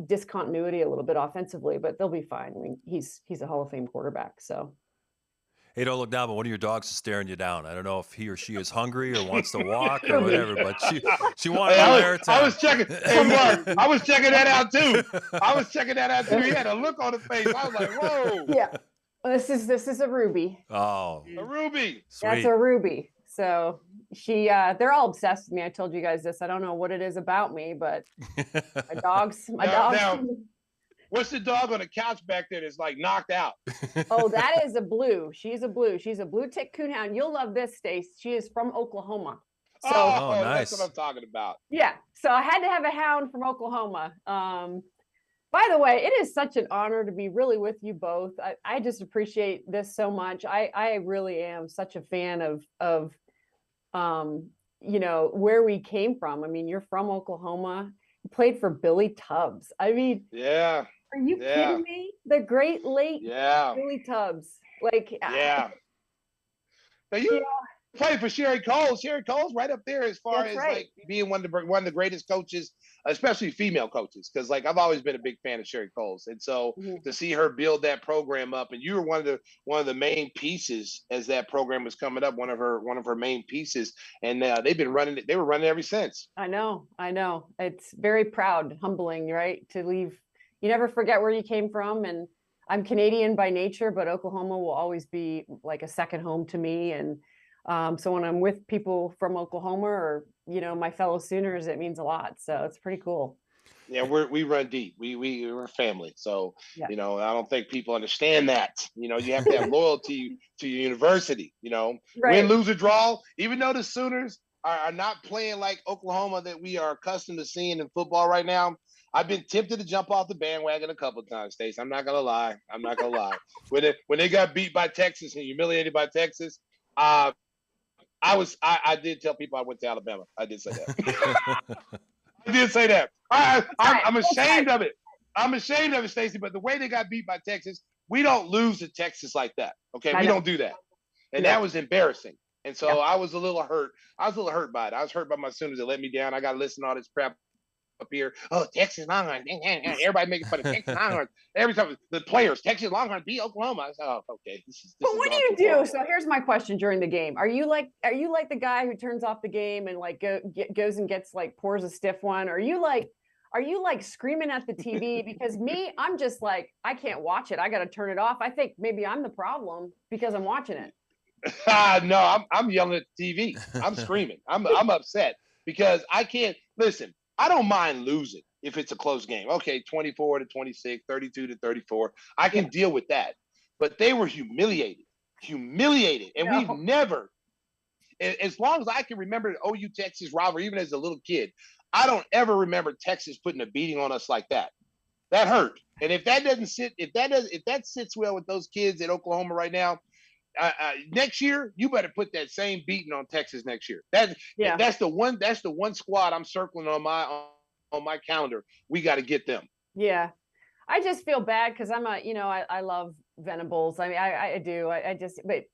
discontinuity a little bit offensively, but they'll be fine. I mean, he's a Hall of Fame quarterback. So. Hey, don't look down, but one of your dogs is staring you down. I don't know if he or she is hungry or wants to walk or whatever, but she wanted I was checking. Hey, Mark, I was checking that out too. He had a look on his face. I was like, whoa. Yeah. This is a ruby. Oh, a ruby. Sweet. That's a ruby. So they're all obsessed with me. I told you guys this. I don't know what it is about me, but my dogs. Now, what's the dog on the couch back there that's like knocked out? Oh, that is a blue. She's a blue. She's a blue tick coonhound. You'll love this, Stace. She is from Oklahoma. So, nice. That's what I'm talking about. Yeah. So I had to have a hound from Oklahoma. By the way, it is such an honor to be really with you both. I just appreciate this so much. I really am such a fan of where we came from. I mean, you're from Oklahoma. You played for Billy Tubbs. I mean, yeah. Are you kidding me? The great late Billy Tubbs. Like, yeah. Now you played for Sherry Coles. Sherry Coles right up there as far as like being one of the greatest coaches, especially female coaches. Because like I've always been a big fan of Sherry Coles, and so to see her build that program up, and you were one of the main pieces as that program was coming up. One of her main pieces, and they've been running it. They were running ever since. I know. It's very proud, humbling, right? To leave. You never forget where you came from, and I'm Canadian by nature, but Oklahoma will always be like a second home to me. And so when I'm with people from Oklahoma or, my fellow Sooners, it means a lot. So it's pretty cool. Yeah, we run deep. We're family. So, I don't think people understand that. You have to have loyalty to your university, win, lose, or draw. Even though the Sooners are not playing like Oklahoma that we are accustomed to seeing in football right now, I've been tempted to jump off the bandwagon a couple of times, Stacey. I'm not gonna lie. When they got beat by Texas and humiliated by Texas, I did tell people I went to Alabama. I did say that. I did say that. I'm ashamed of it. I'm ashamed of it, Stacey. But the way they got beat by Texas, we don't lose to Texas like that. Okay, we don't do that, and that was embarrassing. And so I was a little hurt. I was a little hurt by it. I was hurt by my Sooners. It let me down. I got to listen to all this crap up here. Oh, Texas Longhorns. Everybody making fun of Texas Longhorns. Every time the players, Texas Longhorns beat Oklahoma. I said, oh, okay. But what do you do? So here's my question during the game. Are you like the guy who turns off the game and like goes and gets like pours a stiff one? Are you like screaming at the TV? Because me, I'm just like, I can't watch it. I got to turn it off. I think maybe I'm the problem because I'm watching it. No, I'm yelling at the TV. I'm screaming. I'm upset because I can't listen. I don't mind losing if it's a close game. Okay, 24-26, 32-34. I can deal with that. But they were humiliated. And we've never, as long as I can remember the OU Texas rivalry, even as a little kid, I don't ever remember Texas putting a beating on us like that. That hurt. And if that sits well with those kids at Oklahoma right now, next year you better put that same beating on Texas next year. That's the one squad I'm circling on my calendar. We got to get them. Yeah, I just feel bad because I love Venables. I mean, I do. But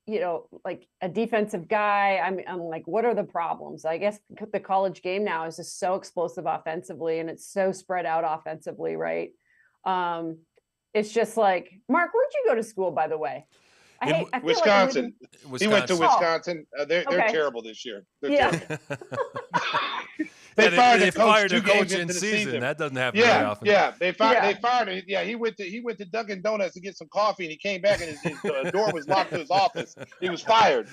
like a defensive guy, I'm like, what are the problems? I guess the college game now is just so explosive offensively, and it's so spread out offensively, right? It's just like, Mark, where'd you go to school, by the way? I Wisconsin. He went to Wisconsin. They're terrible this year. They're terrible. They fired a coach in season. That doesn't happen very often. Yeah, they fired him. Yeah, he went to Dunkin' Donuts to get some coffee, and he came back, and his door was locked to his office. He was fired.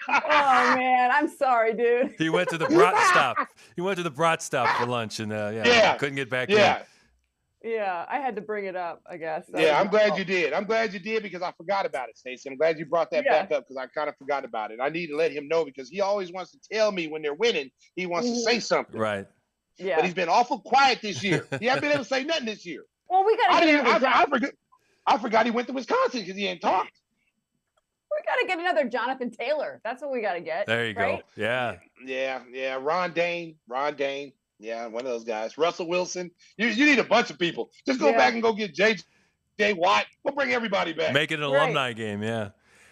Oh man, I'm sorry, dude. He went to the Brat stop. He went to the Brat stop for lunch, and couldn't get back in. Yeah, I had to bring it up, I guess. I'm glad you did. I'm glad you did because I forgot about it, Stacey. I'm glad you brought that back up because I kind of forgot about it. I need to let him know because he always wants to tell me when they're winning. He wants to say something. Right. Yeah. But he's been awful quiet this year. He hasn't been able to say nothing this year. Well, we got to I forgot he went to Wisconsin because he ain't talked. We got to get another Jonathan Taylor. That's what we got to get. There you go. Yeah. Yeah. Ron Dane. Yeah, one of those guys. Russell Wilson. You need a bunch of people. Just go back and go get J.J. Watt. We'll bring everybody back. Make it an alumni game, yeah.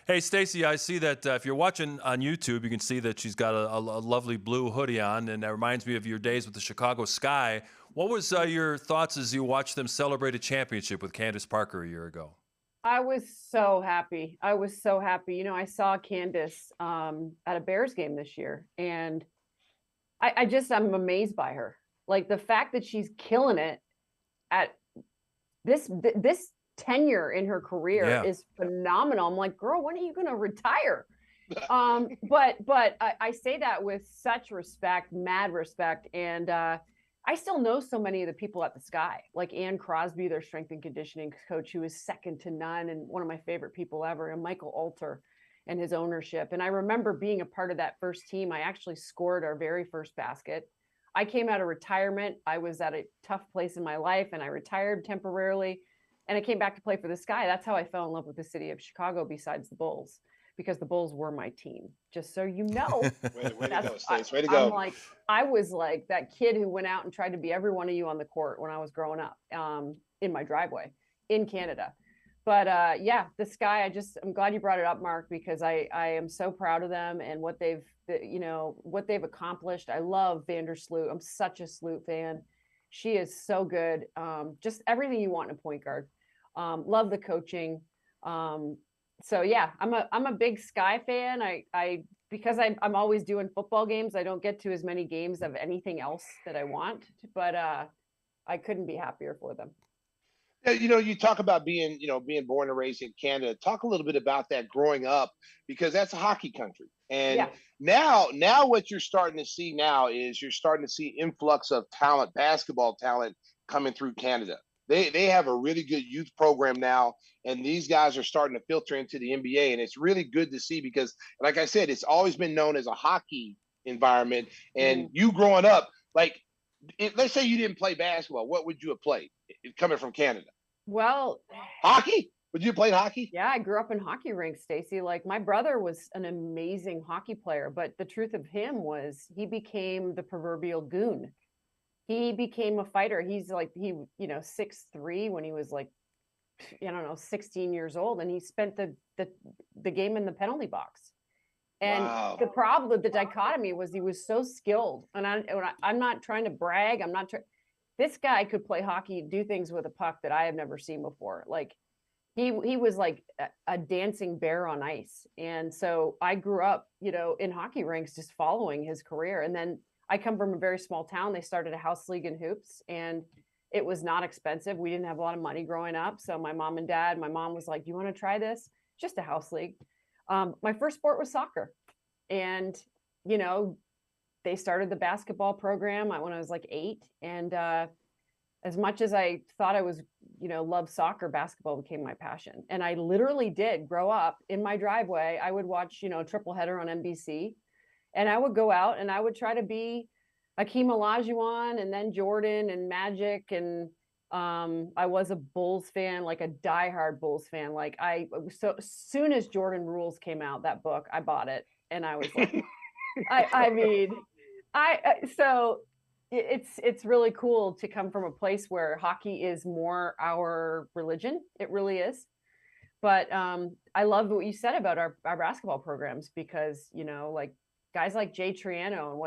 Hey, Stacey, I see that if you're watching on YouTube, you can see that she's got a lovely blue hoodie on, and that reminds me of your days with the Chicago Sky. What was your thoughts as you watched them celebrate a championship with Candace Parker a year ago? I was so happy. I saw Candace at a Bears game this year, and I'm amazed by her. Like the fact that she's killing it at this tenure in her career is phenomenal. I'm like, girl, when are you going to retire? But I say that with such respect, mad respect. And I still know so many of the people at the Sky, like Ann Crosby, their strength and conditioning coach, who is second to none and one of my favorite people ever, and Michael Alter and his ownership. And I remember being a part of that first team. I actually scored our very first basket. I came out of retirement. I was at a tough place in my life and I retired temporarily and I came back to play for the Sky. That's how I fell in love with the city of Chicago besides the Bulls, because the Bulls were my team, just so you know. Way to go, Stacey. Way to go. I was like that kid who went out and tried to be every one of you on the court when I was growing up in my driveway in Canada. But the Sky, I'm glad you brought it up, Mark, because I am so proud of them and what they've accomplished. I love Vandersloot. I'm such a Sloot fan. She is so good. Just everything you want in a point guard. Love the coaching. So yeah, I'm a big Sky fan. Because I'm always doing football games, I don't get to as many games of anything else that I want, but I couldn't be happier for them. You talk about being born and raised in Canada. Talk a little bit about that growing up, because that's a hockey country. And now what you're starting to see now is you're starting to see influx of talent, basketball talent coming through Canada. They have a really good youth program now, and these guys are starting to filter into the NBA, and it's really good to see because, like I said, it's always been known as a hockey environment. And you growing up, like let's say you didn't play basketball, what would you have played coming from Canada? Well, Hockey? Would you have played hockey? yeah, I grew up in hockey rinks, Stacey. Like my brother was an amazing hockey player, but the truth of him was he became the proverbial goon. He became a fighter. He's like, you know, 6'3" when he was like, I don't know, 16 years old. And he spent the game in the penalty box. And Wow. the problem, the dichotomy was he was so skilled. And I'm not trying to brag. I'm not trying. This guy could play hockey, do things with a puck that I have never seen before. Like he was like a dancing bear on ice. And so I grew up, you know, in hockey rinks, just following his career. And then I come from a very small town. They started a house league in hoops, and it was not expensive. We didn't have a lot of money growing up. So my mom and dad, my mom was like, "Do you want to try this?" Just a house league. My first sport was soccer. And, you know, they started the basketball program when I was like 8. And as much as I thought I was, you know, love soccer, basketball became my passion. And I literally did grow up in my driveway. I would watch, you know, triple header on NBC. And I would go out and I would try to be Hakeem Olajuwon and then Jordan and Magic. And I was a Bulls fan, like a diehard Bulls fan. Like so as soon as Jordan Rules came out, that book, I bought it. And I was like, so it's really cool to come from a place where hockey is more our religion. It really is. But I love what you said about our basketball programs, because, you know, like guys like Jay Triano and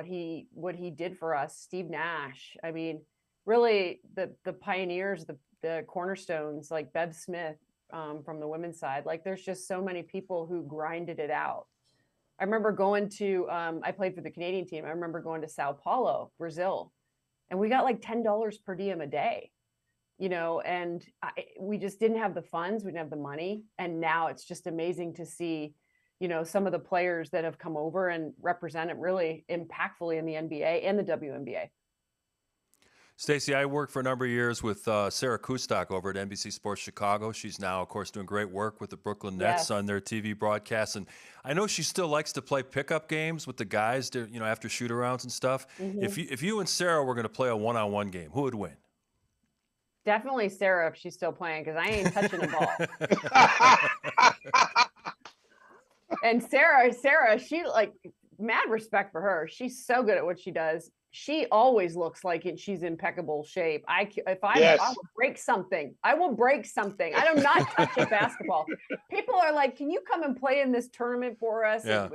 what he did for us, Steve Nash. I mean, really the pioneers, the cornerstones, like Bev Smith from the women's side. Like there's just so many people who grinded it out. I remember going to, I played for the Canadian team. I remember going to Sao Paulo, Brazil, and we got like $10 per diem a day, you know, and we just didn't have the funds. We didn't have the money. And now it's just amazing to see, you know, some of the players that have come over and represent it really impactfully in the NBA and the WNBA. Stacey, I worked for a number of years with Sarah Kustok over at NBC Sports Chicago. She's now, of course, doing great work with the Brooklyn Nets on their TV broadcasts. And I know she still likes to play pickup games with the guys, you know, after shoot-arounds and stuff. Mm-hmm. If you and Sarah were going to play a one-on-one game, who would win? Definitely Sarah, if she's still playing, because I ain't touching a ball. And Sarah, she, like, mad respect for her. She's so good at what she does. She always looks like she's in impeccable shape. I will break something. I will break something. I do not touch a basketball. People are like, "Can you come and play in this tournament for us?" Yeah.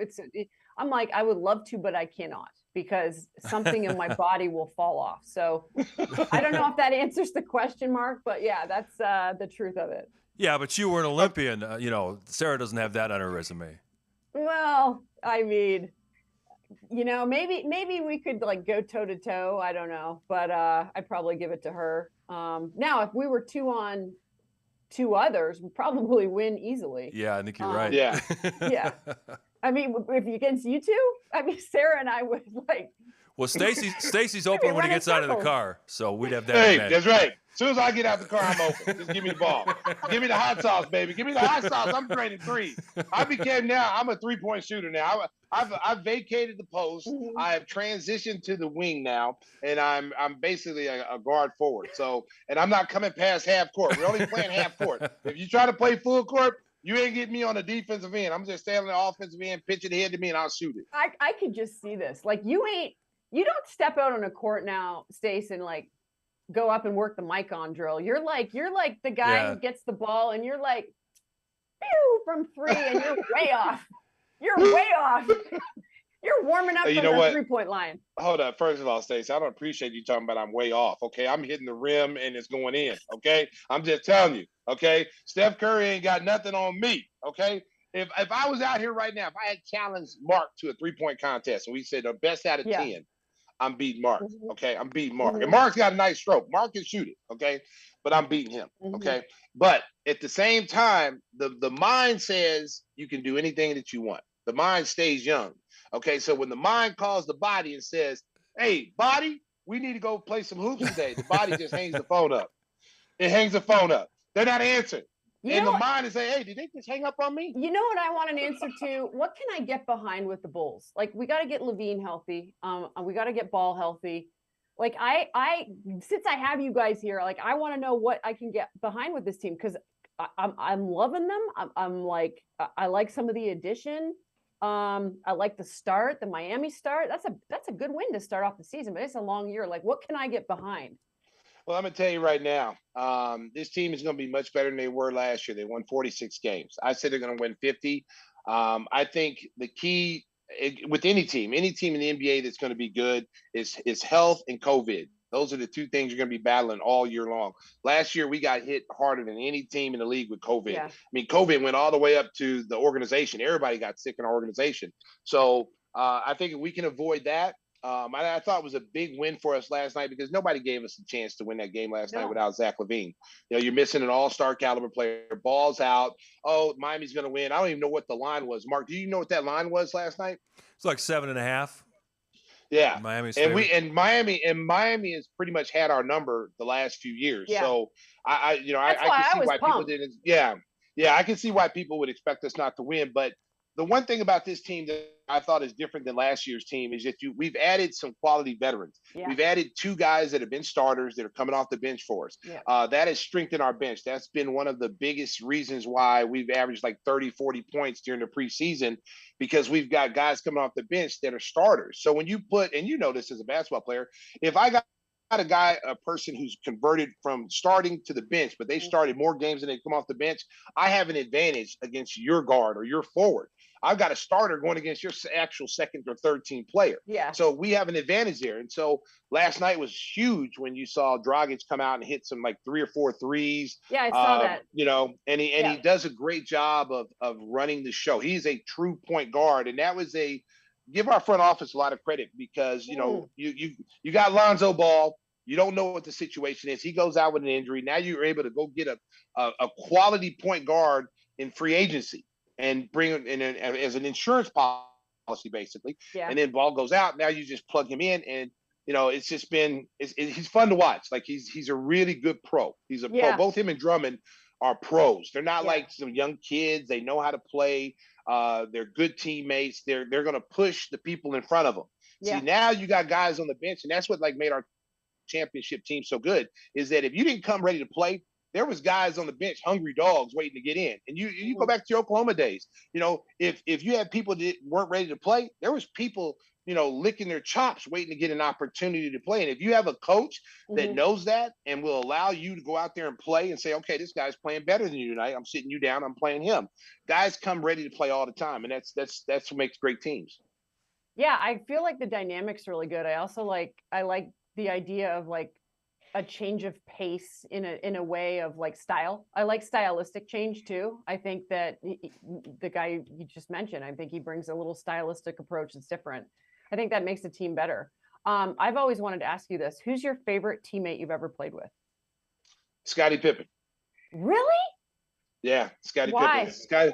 I'm like, I would love to, but I cannot, because something in my body will fall off. So I don't know if that answers the question, Mark, but yeah, that's the truth of it. Yeah, but you were an Olympian. You know, Sarah doesn't have that on her resume. Well, I mean, you know, maybe we could like go toe to toe. I don't know, but I'd probably give it to her. Now, if we were 2 on 2 others, we'd probably win easily. Yeah, I think you're right. Yeah. Yeah. I mean, if against you two, I mean, Sarah and I would like. Well, Stacey's open when he gets out of the car, so we'd have that. Hey, that's right. As soon as I get out the car, I'm open. Just give me the ball. Give me the hot sauce, baby. Give me the hot sauce. I'm draining 3. I'm a 3-point shooter now. I've vacated the post. Mm-hmm. I have transitioned to the wing now, and I'm basically a guard forward. So, and I'm not coming past half court. We're only playing half court. If you try to play full court, you ain't getting me on the defensive end. I'm just standing on the offensive end, pitch it ahead to me, and I'll shoot it. I could just see this. Like you don't step out on a court now, Stacey, and like go up and work the mic on drill. You're like the guy who gets the ball and you're like, pew, from 3, and you're way off. You're way off. You're warming up from the 3-point line. Hold up. First of all, Stacey, I don't appreciate you talking about I'm way off. Okay, I'm hitting the rim and it's going in. Okay, I'm just telling you. Okay, Steph Curry ain't got nothing on me. Okay, if I was out here right now, if I had challenged Mark to a 3-point contest and we said the best out of 10, I'm beating Mark. Mm-hmm. Okay, I'm beating Mark. Mm-hmm. And Mark's got a nice stroke. Mark can shoot it. Okay, but I'm beating him. Mm-hmm. Okay, but at the same time, the mind says you can do anything that you want. The mind stays young. Okay, so when the mind calls the body and says, "Hey, body, we need to go play some hoops today," the body just hangs the phone up. It hangs the phone up. They're not answering. And the mind is saying, "Hey, did they just hang up on me?" You know what I want an answer to? What can I get behind with the Bulls? Like, we got to get Levine healthy. We got to get Ball healthy. Like I since I have you guys here, like I want to know what I can get behind with this team because I'm loving them. I'm like I like some of the addition. I like the start, the Miami start. That's a good win to start off the season, but it's a long year. Like, what can I get behind? Well, I'm gonna tell you right now, this team is gonna be much better than they were last year. They won 46 games. I said they're gonna win 50. I think the key with any team in the NBA that's going to be good is health and COVID. Those are the two things you're going to be battling all year long. Last year, we got hit harder than any team in the league with COVID. Yeah. I mean, COVID went all the way up to the organization. Everybody got sick in our organization. So I think if we can avoid that, I thought it was a big win for us last night because nobody gave us a chance to win that game last night without Zach LaVine. You know, you're missing an all-star caliber player. Ball's out. Oh, Miami's going to win. I don't even know what the line was. Mark, do you know what that line was last night? It's like 7.5. Yeah, Miami's and favorite. Miami has pretty much had our number the last few years. Yeah. So I can see why people didn't. Yeah, I can see why people would expect us not to win. But the one thing about this team that I thought is different than last year's team is that we've added some quality veterans. Yeah. We've added 2 guys that have been starters that are coming off the bench for us. Yeah. That has strengthened our bench. That's been one of the biggest reasons why we've averaged like 30, 40 points during the preseason because we've got guys coming off the bench that are starters. So when you put, and you know this as a basketball player, if I got a person who's converted from starting to the bench, but they started more games than they come off the bench, I have an advantage against your guard or your forward. I've got a starter going against your actual second or third team player. Yeah. So we have an advantage there. And so last night was huge when you saw Dragic come out and hit some like 3 or 4 threes. Yeah, I saw that. You know, and he does a great job of running the show. He's a true point guard. And that was give our front office a lot of credit because, you know, you got Lonzo Ball. You don't know what the situation is. He goes out with an injury. Now you're able to go get a quality point guard in free agency and bring him in as an insurance policy, basically. Yeah. And then Ball goes out. Now you just plug him in, and you know it's just been he's fun to watch. Like he's a really good pro. He's a pro. Both him and Drummond are pros. They're not like some young kids. They know how to play. They're good teammates. They're going to push the people in front of them. Yeah. See, now you got guys on the bench, and that's what like made our championship team so good is that if you didn't come ready to play, there was guys on the bench, hungry dogs waiting to get in. And you go back to your Oklahoma days, you know, if you had people that weren't ready to play, there was people, you know, licking their chops waiting to get an opportunity to play. And if you have a coach that knows that and will allow you to go out there and play and say, okay, this guy's playing better than you tonight. I'm sitting you down. I'm playing him. Guys come ready to play all the time. And that's what makes great teams. Yeah. I feel like the dynamic's really good. I like the idea of like a change of pace in a way of like style. I like stylistic change too. I think that the guy you just mentioned, I think he brings a little stylistic approach that's different. I think that makes the team better. I've always wanted to ask you this. Who's your favorite teammate you've ever played with? Scottie Pippen. Really? Yeah, Scottie Pippen.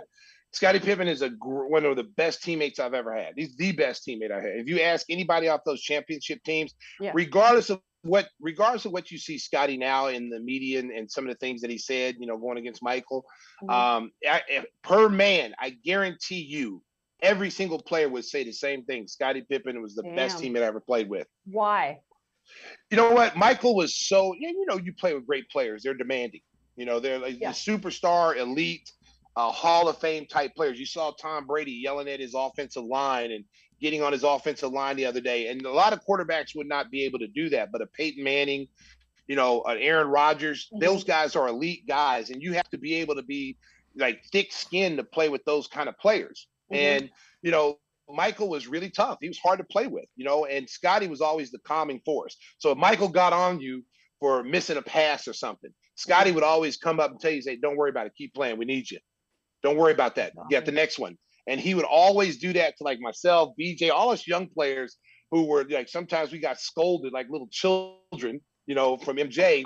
Scottie Pippen is one of the best teammates I've ever had. He's the best teammate I had. If you ask anybody off those championship teams, regardless of what you see Scottie now in the media and some of the things that he said, you know, going against Michael, per man, I guarantee you, every single player would say the same thing. Scottie Pippen was the best teammate I ever played with. Why? You know what? Michael was so, you know, you play with great players. They're demanding. You know, they're like the superstar, elite, Hall of Fame type players. You saw Tom Brady yelling at his offensive line and getting on his offensive line the other day. And a lot of quarterbacks would not be able to do that. But a Peyton Manning, you know, an Aaron Rodgers, those guys are elite guys. And you have to be able to be like thick skinned to play with those kind of players. And, you know, Michael was really tough. He was hard to play with, you know, and Scottie was always the calming force. So if Michael got on you for missing a pass or something, Scottie would always come up and tell you, say, don't worry about it. Keep playing. We need you. Don't worry about that. Get the next one. And he would always do that to like myself, BJ, all us young players who were like, sometimes we got scolded like little children, you know, from MJ.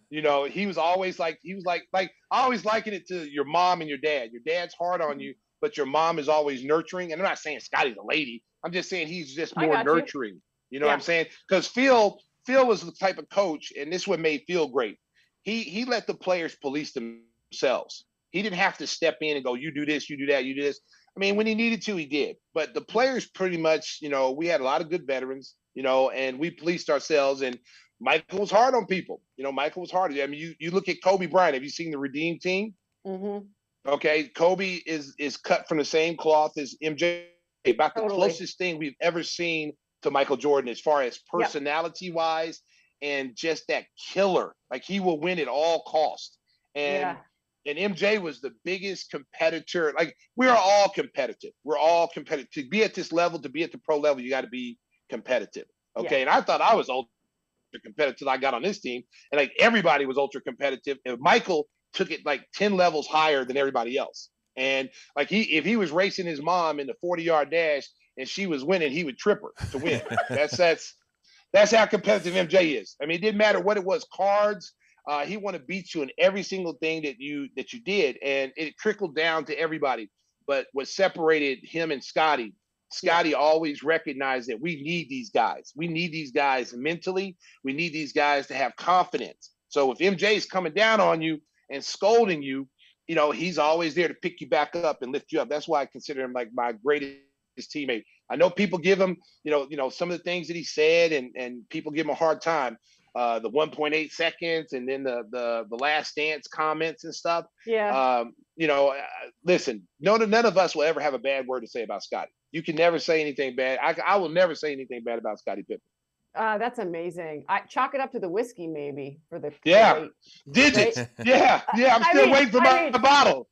You know, he was like, I always liken it to your mom and your dad. Your dad's hard on you, but your mom is always nurturing. And I'm not saying Scottie's a lady. I'm just saying he's just more nurturing. You know what I'm saying? Because Phil was the type of coach, and this is what made Phil great. He let the players police themselves. He didn't have to step in and go, you do this, you do that, you do this. I mean, when he needed to, he did. But the players pretty much, you know, we had a lot of good veterans. and we policed ourselves. And Michael was hard on people. Michael was hard. I mean, you look at Kobe Bryant. Have you seen the Redeem Team? Mm-hmm. Okay, Kobe is cut from the same cloth as MJ. About the closest thing we've ever seen to Michael Jordan as far as personality-wise and just that killer. Like, he will win at all costs. And MJ was the biggest competitor. Like, we are all competitive. We're all competitive. To be at this level, to be at the pro level, you got to be competitive. Okay, and I thought I was ultra competitive till I got on this team, and like everybody was ultra competitive. And Michael took it like 10 levels higher than everybody else. And like, if he was racing his mom in the 40-yard dash and she was winning, he would trip her to win. That's how competitive MJ is. I mean, it didn't matter what it was, cards. He want to beat you in every single thing that you did, and it trickled down to everybody. But what separated him and Scotty always recognized that we need these guys. We need these guys mentally. We need these guys to have confidence. So if MJ is coming down on you and scolding you, he's always there to pick you back up and lift you up. That's why I consider him like my greatest teammate. I know people give him, some of the things that he said, and people give him a hard time. The 1.8 seconds, and then the last dance comments and stuff. Yeah. Listen, none of us will ever have a bad word to say about Scotty. You can never say anything bad. I will never say anything bad about Scottie Pippen. That's amazing. I chalk it up to the whiskey, maybe, for the digits. Right? Yeah. I'm still waiting for my bottle.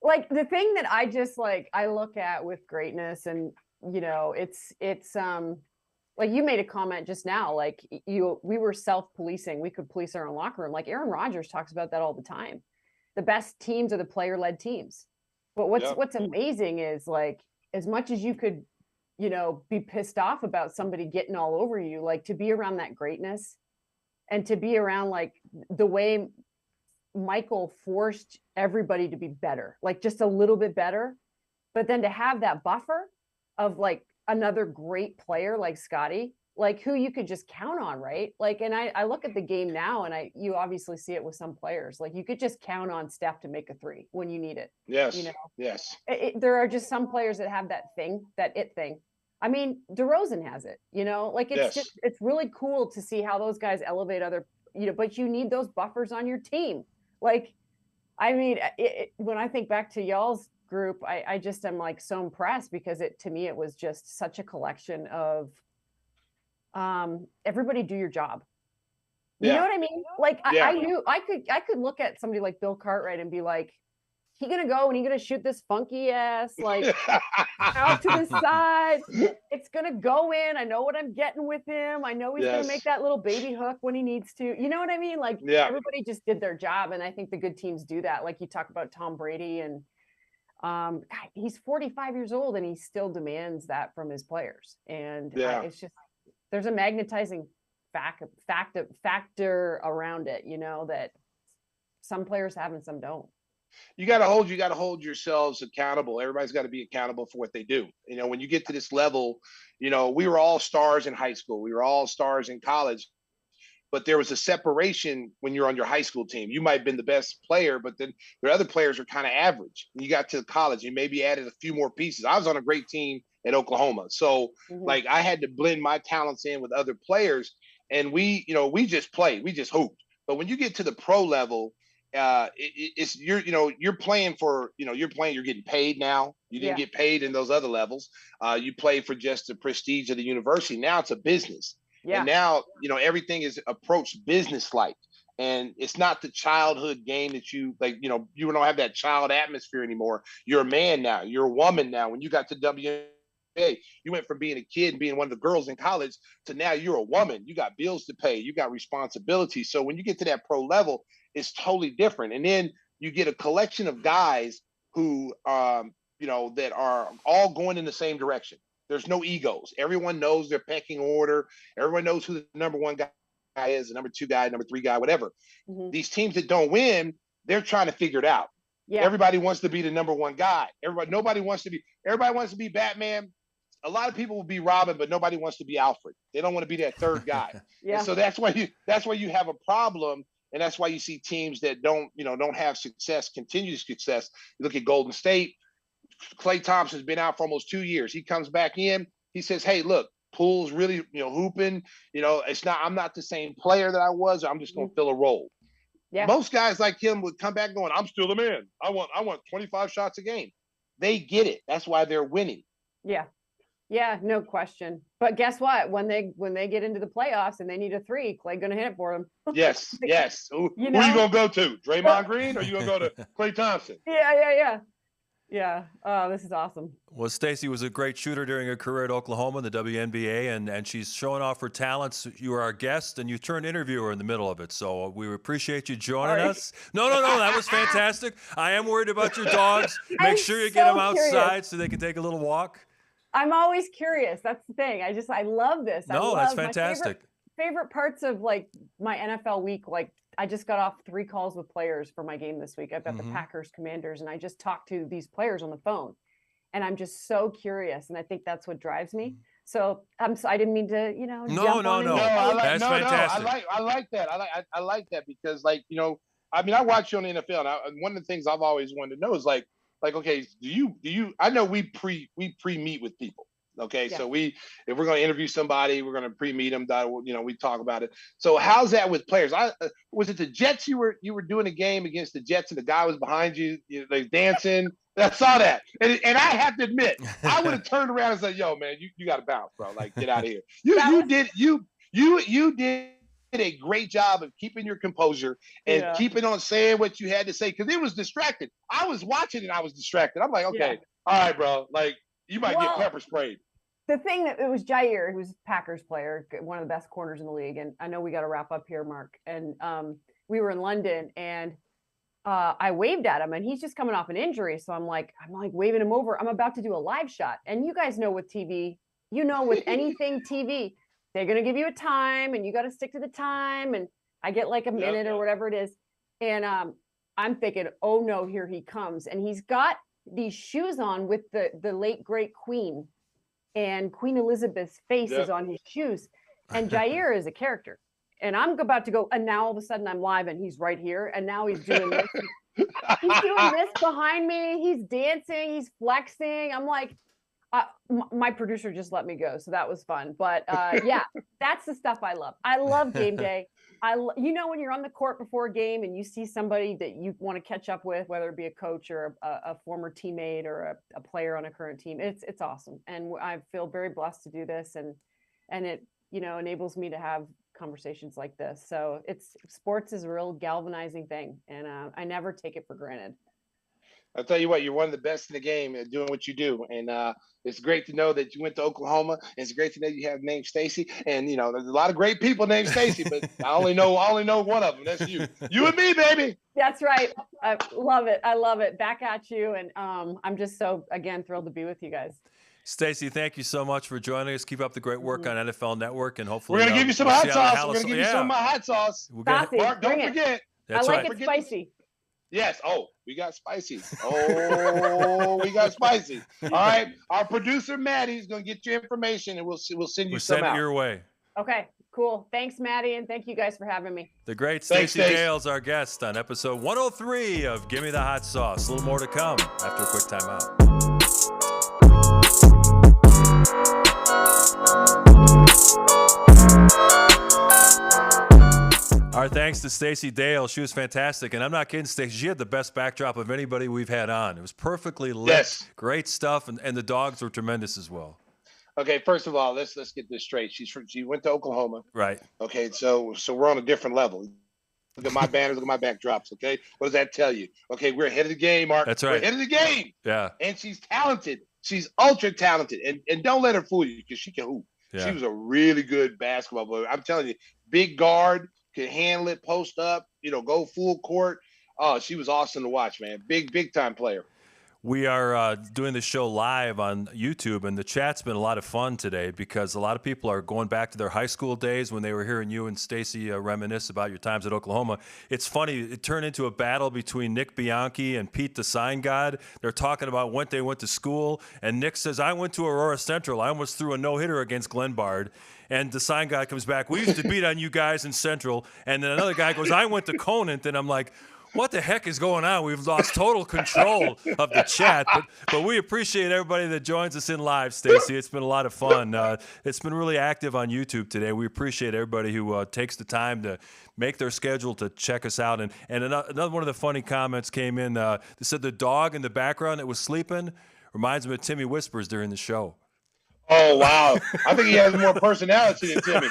Like, the thing that I just I look at with greatness, and it's like, you made a comment just now, like, we were self-policing. We could police our own locker room. Like, Aaron Rodgers talks about that all the time. The best teams are the player-led teams. But what's amazing is, like, as much as you could, be pissed off about somebody getting all over you, like, to be around that greatness and to be around, like, the way Michael forced everybody to be better, like, just a little bit better. But then to have that buffer of, like, another great player like Scotty, like, who you could just count on, right? Like, and I look at the game now, and you obviously see it with some players. Like, you could just count on Steph to make a three when you need it. Yes. Yes. There are just some players that have that thing, that it thing. I mean, DeRozan has it, like, it's just, it's really cool to see how those guys elevate other, but you need those buffers on your team. Like, I mean, when I think back to y'all's group, I just am, like, so impressed, because to me, it was just such a collection of everybody do your job. You know what I mean? Like, I knew I could look at somebody like Bill Cartwright and be like, he gonna go and he gonna shoot this funky ass, like, out to the side. It's gonna go in. I know what I'm getting with him. I know he's gonna make that little baby hook when he needs to. You know what I mean? Like, everybody just did their job, and I think the good teams do that. Like, you talk about Tom Brady, and God, he's 45 years old, and he still demands that from his players. And it's just, there's a magnetizing factor around it, that some players have and some don't. You got to hold yourselves accountable. Everybody's got to be accountable for what they do. When you get to this level, we were all stars in high school. We were all stars in college. But there was a separation when you're on your high school team. You might have been the best player, but then the other players are kind of average. When you got to college, you maybe added a few more pieces. I was on a great team at Oklahoma. So, like, I had to blend my talents in with other players. And we just played. We just hooped. But when you get to the pro level, you're playing for, you're getting paid now. You didn't get paid in those other levels. You play for just the prestige of the university. Now it's a business. And now, everything is approached business-like. And it's not the childhood game that you don't have that child atmosphere anymore. You're a man now. You're a woman now. When you got to WNBA, you went from being a kid and being one of the girls in college to now you're a woman. You got bills to pay. You got responsibility. So when you get to that pro level, it's totally different. And then you get a collection of guys who, that are all going in the same direction. There's no egos. Everyone knows their pecking order. Everyone knows who the number one guy is, the number two guy, number three guy, whatever. These teams that don't win, they're trying to figure it out. Everybody wants to be the number one guy. Everybody wants to be Batman. A lot of people will be Robin, but nobody wants to be Alfred. They don't want to be that third guy. And so that's why you have a problem. And that's why you see teams that don't have success, continued success. You look at Golden State. Klay Thompson's been out for almost 2 years. He comes back in. He says, hey, look, Pool's really, hooping. I'm not the same player that I was. I'm just going to fill a role. Yeah. Most guys like him would come back going, I'm still the man. I want 25 shots a game. They get it. That's why they're winning. Yeah. Yeah, no question. But guess what? When they get into the playoffs and they need a three, Clay gonna hit it for them. Yes. Who are you gonna go to? Draymond Green, or you gonna go to Klay Thompson? Yeah. Oh, this is awesome. Well, Stacey was a great shooter during her career at Oklahoma in the WNBA, and she's showing off her talents. You were our guest, and you turned interviewer in the middle of it. So we appreciate you joining us. No, that was fantastic. I am worried about your dogs. Make sure you get them outside so they can take a little walk. I'm always curious. That's the thing. I love this. That's fantastic. Favorite parts of like my NFL week, like I just got off 3 calls with players for my game this week. I've got the Packers Commanders, and I just talked to these players on the phone, and I'm just so curious, and I think that's what drives me. So I didn't mean to, No. That's fantastic. I like that. I like that because, like, I watch you on the NFL, and one of the things I've always wanted to know is like, okay, do you? I know we pre-meet with people. Okay, yeah. So if we're going to interview somebody, we're going to pre-meet them. We talk about it. So how's that with players? Was it the Jets? You were doing a game against the Jets, and the guy was behind you, like dancing. I saw that, and I have to admit, I would have turned around and said, "Yo, man, you got to bounce, bro. Like, get out of here." You did a great job of keeping your composure and keeping on saying what you had to say, because it was distracted. I was watching and I was distracted. I'm like, okay, all right, bro. Like, you might get pepper sprayed. The thing that it was Jair, who's a Packers player, one of the best corners in the league. And I know we got to wrap up here, Mark. And we were in London, and I waved at him, and he's just coming off an injury. So I'm like waving him over. I'm about to do a live shot. And you guys know with TV, with anything TV, they're going to give you a time, and you got to stick to the time. And I get like a minute or whatever it is. And I'm thinking, oh no, here he comes. And he's got these shoes on with the late great Queen, and Queen Elizabeth's face is on his shoes. And Jair is a character. And I'm about to go, and now all of a sudden I'm live, and he's right here. And now he's doing this. He's doing this behind me. He's dancing. He's flexing. I'm like, my producer just let me go. So that was fun. But that's the stuff I love. I love game day. When you're on the court before a game and you see somebody that you want to catch up with, whether it be a coach or a former teammate or a player on a current team, it's awesome. And I feel very blessed to do this, and it enables me to have conversations like this. So sports is a real galvanizing thing, and I never take it for granted. I'll tell you what, you're one of the best in the game at doing what you do. And it's great to know that you went to Oklahoma. And it's great to know you have named Stacey. And, there's a lot of great people named Stacey, but I only know one of them. That's you. You and me, baby. That's right. I love it. I love it. Back at you. And I'm just so, again, thrilled to be with you guys. Stacey, thank you so much for joining us. Keep up the great work on NFL Network, and hopefully we're going to give you some hot sauce. We're going to give you some of my hot sauce. Mark, don't forget. That's I like it spicy. Yes. Oh, we got spicy. Oh, we got spicy. All right. Our producer, Maddie's going to get your information, and we'll send you some out. Send it your way. Okay, cool. Thanks, Maddie, and thank you guys for having me. The great Stacey Dale's our guest on episode 103 of Gimme the Hot Sauce. A little more to come after a quick timeout. Our thanks to Stacey Dale. She was fantastic. And I'm not kidding, Stacey. She had the best backdrop of anybody we've had on. It was perfectly lit. Yes. Great stuff. And the dogs were tremendous as well. Okay, first of all, let's get this straight. She went to Oklahoma. Right. Okay, so we're on a different level. Look at my banners, look at my backdrops, okay? What does that tell you? Okay, we're ahead of the game, Mark. That's right. We're ahead of the game. Yeah. And she's talented. She's ultra talented. And don't let her fool you, because she can hoop. Yeah. She was a really good basketball player. I'm telling you, big guard, could handle it, post up, go full court. Oh, she was awesome to watch, man. Big time player. We are doing the show live on YouTube, and the chat's been a lot of fun today because a lot of people are going back to their high school days when they were hearing you and Stacey reminisce about your times at Oklahoma. It's funny. It turned into a battle between Nick Bianchi and Pete the Sign God. They're talking about when they went to school, and Nick says, I went to Aurora Central. I almost threw a no-hitter against Glenbard. And the Sign God comes back, we used to beat on you guys in Central. And then another guy goes, I went to Conant. And I'm like, what the heck is going on? We've lost total control of the chat, but we appreciate everybody that joins us in live, Stacey. It's been a lot of fun. It's been really active on YouTube today. We appreciate everybody who takes the time to make their schedule to check us out. And another one of the funny comments came in. They said the dog in the background that was sleeping reminds me of Timmy Whispers during the show. Oh, wow. I think he has more personality than Timmy.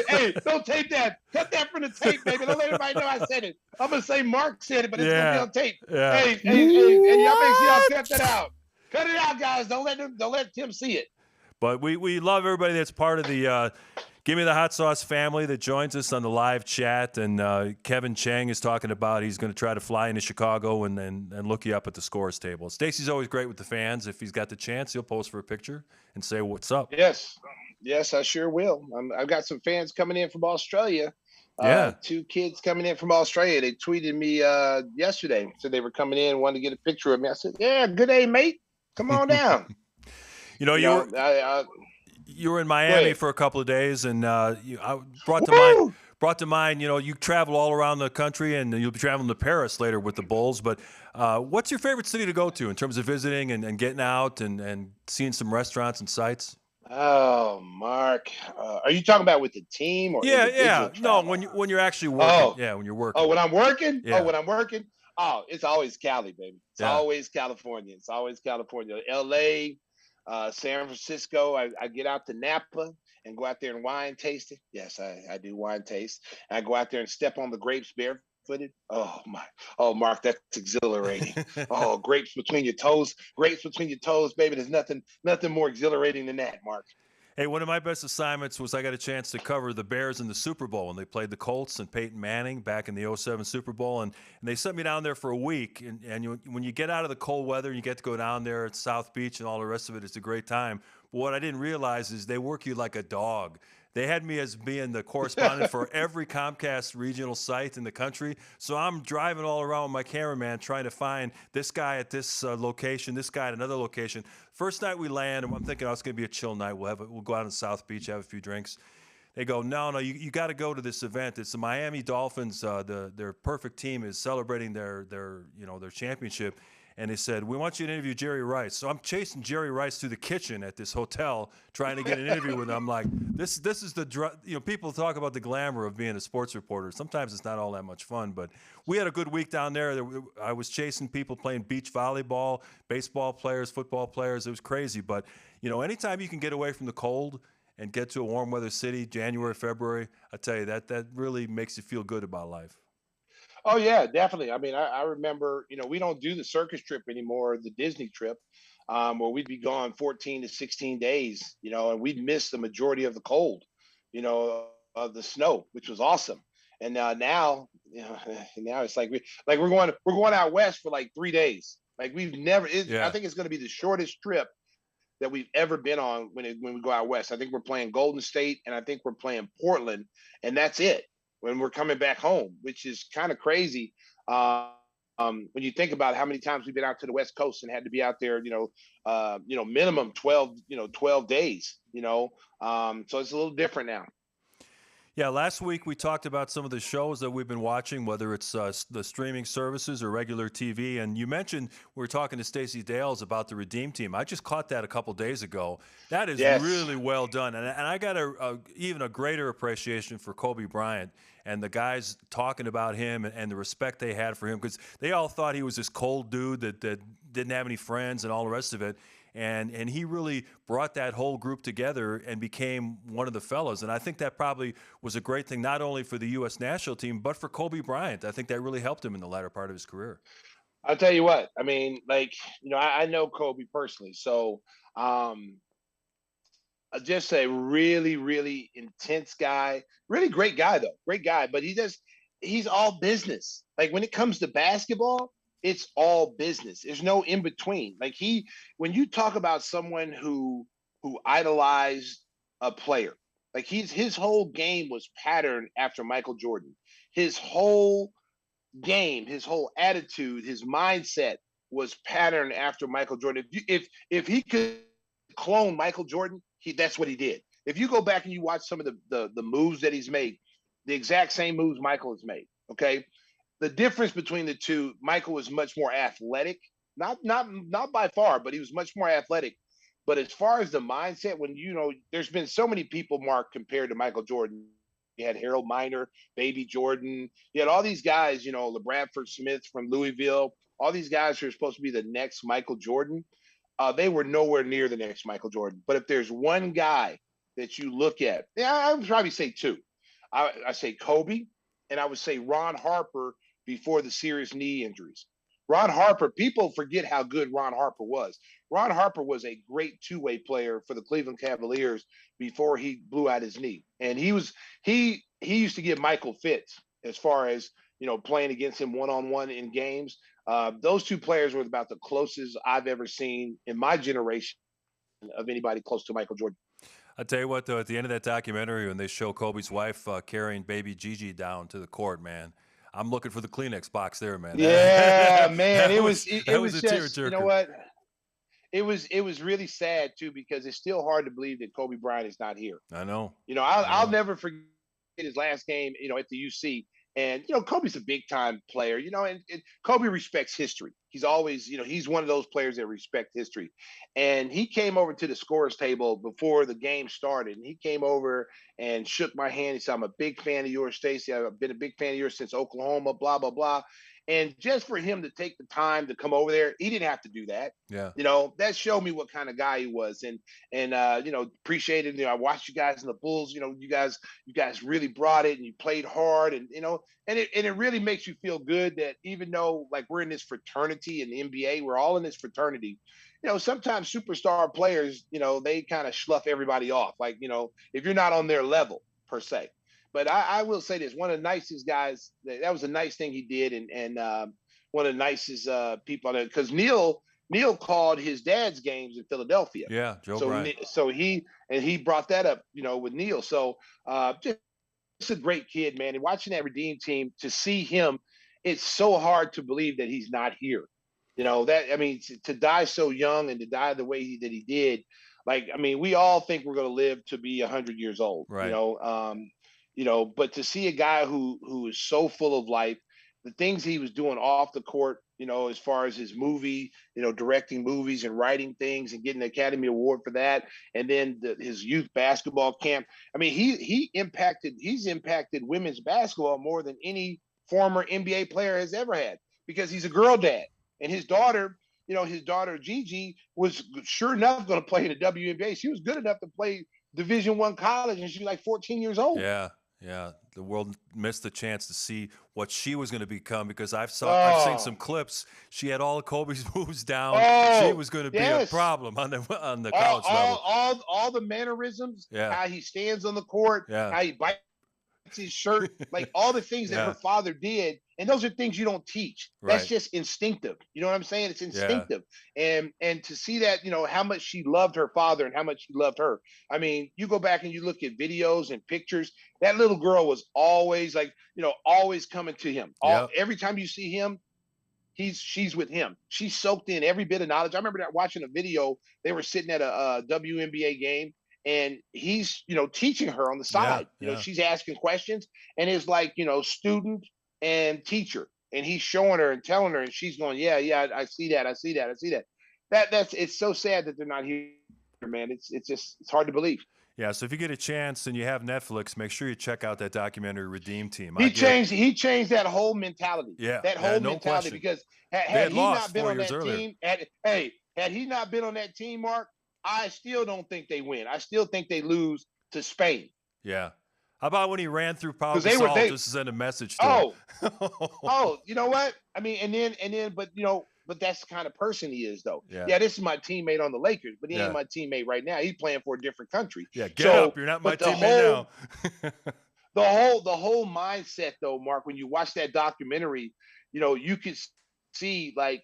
Hey, don't tape that. Cut that from the tape, baby. Don't let everybody know I said it. I'm going to say Mark said it, but it's going to be on tape. Yeah. Hey, y'all make sure y'all cut that out. Cut it out, guys. Don't let Tim see it. But we love everybody that's part of the Gimme the Hot Sauce family that joins us on the live chat. And Kevin Chang is talking about he's going to try to fly into Chicago and look you up at the scores table. Stacey's always great with the fans. If he's got the chance, he'll post for a picture and say what's up. Yes, I sure will. I've got some fans coming in from Australia. Yeah. 2 kids coming in from Australia. They tweeted me yesterday. Said they were coming in, wanted to get a picture of me. I said, yeah, good day, mate. Come on down. You were in Miami for a couple of days, and I brought to mind, you travel all around the country, and you'll be traveling to Paris later with the Bulls. But what's your favorite city to go to in terms of visiting and getting out and seeing some restaurants and sites? Oh, Mark, are you talking about with the team or yeah? No, when you're actually working. When you're working. Oh, when I'm working. Yeah. Oh, when I'm working. Oh, it's always Cali, baby. It's always California. It's always California. L.A., San Francisco. I get out to Napa and go out there and wine taste it. Yes, I do wine taste. And I go out there and step on the grapes barefooted. Oh Mark, that's exhilarating. Oh, grapes between your toes, baby. There's nothing more exhilarating than that, Mark. Hey, one of my best assignments was I got a chance to cover the Bears in the Super Bowl, and they played the Colts and Peyton Manning back in the 07 Super Bowl, and they sent me down there for a week. And when you get out of the cold weather and you get to go down there at South Beach and all the rest of it, it's a great time. But what I didn't realize is they work you like a dog. They had me as being the correspondent for every Comcast regional site in the country. So I'm driving all around with my cameraman trying to find this guy at this location, this guy at another location. First night we land, and I'm thinking, it's going to be a chill night. We'll go out on South Beach, have a few drinks. They go, no, you got to go to this event. It's the Miami Dolphins. Their perfect team is celebrating their championship. And they said, we want you to interview Jerry Rice. So I'm chasing Jerry Rice through the kitchen at this hotel trying to get an interview with him. I'm like, this is people talk about the glamour of being a sports reporter. Sometimes it's not all that much fun, but we had a good week down there. I was chasing people playing beach volleyball, baseball players, football players. It was crazy. But, anytime you can get away from the cold and get to a warm weather city, January, February, I tell you, that really makes you feel good about life. Oh, yeah, definitely. I mean, I remember, we don't do the circus trip anymore, the Disney trip, where we'd be gone 14 to 16 days, and we'd miss the majority of the cold, of the snow, which was awesome. And now, now it's like we're going out west for like 3 days. Like we've never. I think it's going to be the shortest trip that we've ever been on when we go out west. I think we're playing Golden State, and I think we're playing Portland, and that's it. When we're coming back home, which is kind of crazy. When you think about how many times we've been out to the West Coast and had to be out there, minimum 12 days, so it's a little different now. Yeah, last week we talked about some of the shows that we've been watching, whether it's the streaming services or regular TV. And you mentioned we were talking to Stacey Dales about the Redeem Team. I just caught that a couple days ago. That is really well done. And I got even a greater appreciation for Kobe Bryant and the guys talking about him and the respect they had for him, because they all thought he was this cold dude that didn't have any friends and all the rest of it. And he really brought that whole group together and became one of the fellas. And I think that probably was a great thing, not only for the U.S. national team, but for Kobe Bryant. I think that really helped him in the latter part of his career. I'll tell you what, I mean, I know Kobe personally. So just a really, really intense guy, really great guy, though. Great guy. But he's all business. Like when it comes to basketball, it's all business. There's no in between. When you talk about someone who idolized a player, his whole game was patterned after Michael Jordan. His whole game, his whole attitude, his mindset was patterned after Michael Jordan. If he could clone Michael Jordan, that's what he did. If you go back and you watch some of the moves that he's made, the exact same moves Michael has made. Okay. The difference between the two, Michael was much more athletic, not by far, but he was much more athletic. But as far as the mindset, when there's been so many people, Mark, compared to Michael Jordan. You had Harold Miner, Baby Jordan. You had all these guys, LeBradford Smith from Louisville. All these guys who are supposed to be the next Michael Jordan. They were nowhere near the next Michael Jordan. But if there's one guy that you look at, I would probably say two. I say Kobe, and I would say Ron Harper before the serious knee injuries. Ron Harper, people forget how good Ron Harper was. Ron Harper was a great two-way player for the Cleveland Cavaliers before he blew out his knee. And he used to give Michael fits as far as, playing against him one-on-one in games. Those two players were about the closest I've ever seen in my generation of anybody close to Michael Jordan. I'll tell you what, though, at the end of that documentary, when they show Kobe's wife carrying baby Gigi down to the court, man, I'm looking for the Kleenex box there, man. Yeah, man. It was a just, tearjerker. you know what? It was really sad too, because it's still hard to believe that Kobe Bryant is not here. I know. I'll never forget his last game, at the UC. And, Kobe's a big time player, and Kobe respects history. He's always, he's one of those players that respect history. And he came over to the scorer's table before the game started. And he came over and shook my hand. He said, "I'm a big fan of yours, Stacey. I've been a big fan of yours since Oklahoma, blah, blah, blah." And just for him to take the time to come over there, he didn't have to do that. Yeah. That showed me what kind of guy he was. And appreciated, I watched you guys in the Bulls, you guys really brought it and you played hard and it really makes you feel good that even though like we're in this fraternity in the NBA, we're all in this fraternity. Sometimes superstar players, they kind of slough everybody off. Like, if you're not on their level per se. But I will say this: one of the nicest guys. That was a nice thing he did, and one of the nicest people on it. Because Neil called his dad's games in Philadelphia. Yeah, Joe Bryant. So he brought that up, with Neil. So just a great kid, man. And watching that Redeem team, to see him, it's so hard to believe that he's not here. To die so young and to die the way that he did. Like, we all think we're going to live to be 100 years old. Right. But to see a guy who is so full of life, the things he was doing off the court, as far as his movie, directing movies and writing things and getting the Academy Award for that. And then his youth basketball camp. He's impacted women's basketball more than any former NBA player has ever had, because he's a girl dad. And his daughter, Gigi, was sure enough going to play in the WNBA. She was good enough to play Division I college, and she's like 14 years old. Yeah. The world missed the chance to see what she was going to become, because I've seen some clips. She had all of Kobe's moves down. She was going to be a problem on the college level. All the mannerisms, Yeah. How he stands on the court, Yeah. how he bites his shirt, like all the things that her father did. And those are things you don't teach. That's just instinctive. You know what I'm saying? It's instinctive. And to see that, how much she loved her father and how much he loved her. You go back and you look at videos and pictures, that little girl was always like, always coming to him. Every time you see him, she's with him. She's soaked in every bit of knowledge. I remember that watching a video, they were sitting at a WNBA game, and he's, teaching her on the side. She's asking questions, and it's like, student and teacher, and he's showing her and telling her, and she's going, yeah, I see that. It's so sad that they're not here, man. It's hard to believe. Yeah, so if you get a chance and you have Netflix, make sure you check out that documentary Redeem Team. He changed that whole mentality. Yeah, that whole mentality, question. Because had he not been on that earlier. team, had he not been on that team, Mark, I still don't think they win. I still think they lose to Spain. Yeah. How about when he ran through Paul Gasol just to send a message to him? You know what? But that's the kind of person he is, though. Yeah, this is my teammate on the Lakers, but he ain't my teammate right now. He's playing for a different country. Yeah, get up. You're not my teammate now. the whole mindset, though, Mark, when you watch that documentary, you could see, like,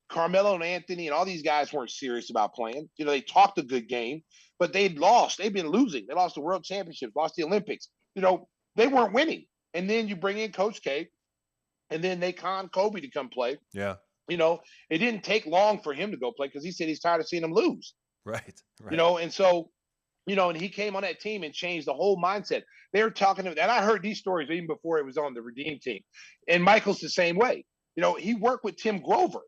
Carmelo and Anthony and all these guys weren't serious about playing. They talked a good game, but they'd lost. They've been losing. They lost the World Championships, lost the Olympics. They weren't winning. And then you bring in Coach K, and then they con Kobe to come play. Yeah. It didn't take long for him to go play, because he said he's tired of seeing them lose. Right. And so You know, and he came on that team and changed the whole mindset. They were talking to, and I heard these stories even before it was on the Redeem team. And Michael's the same way. You know, he worked with Tim Grover.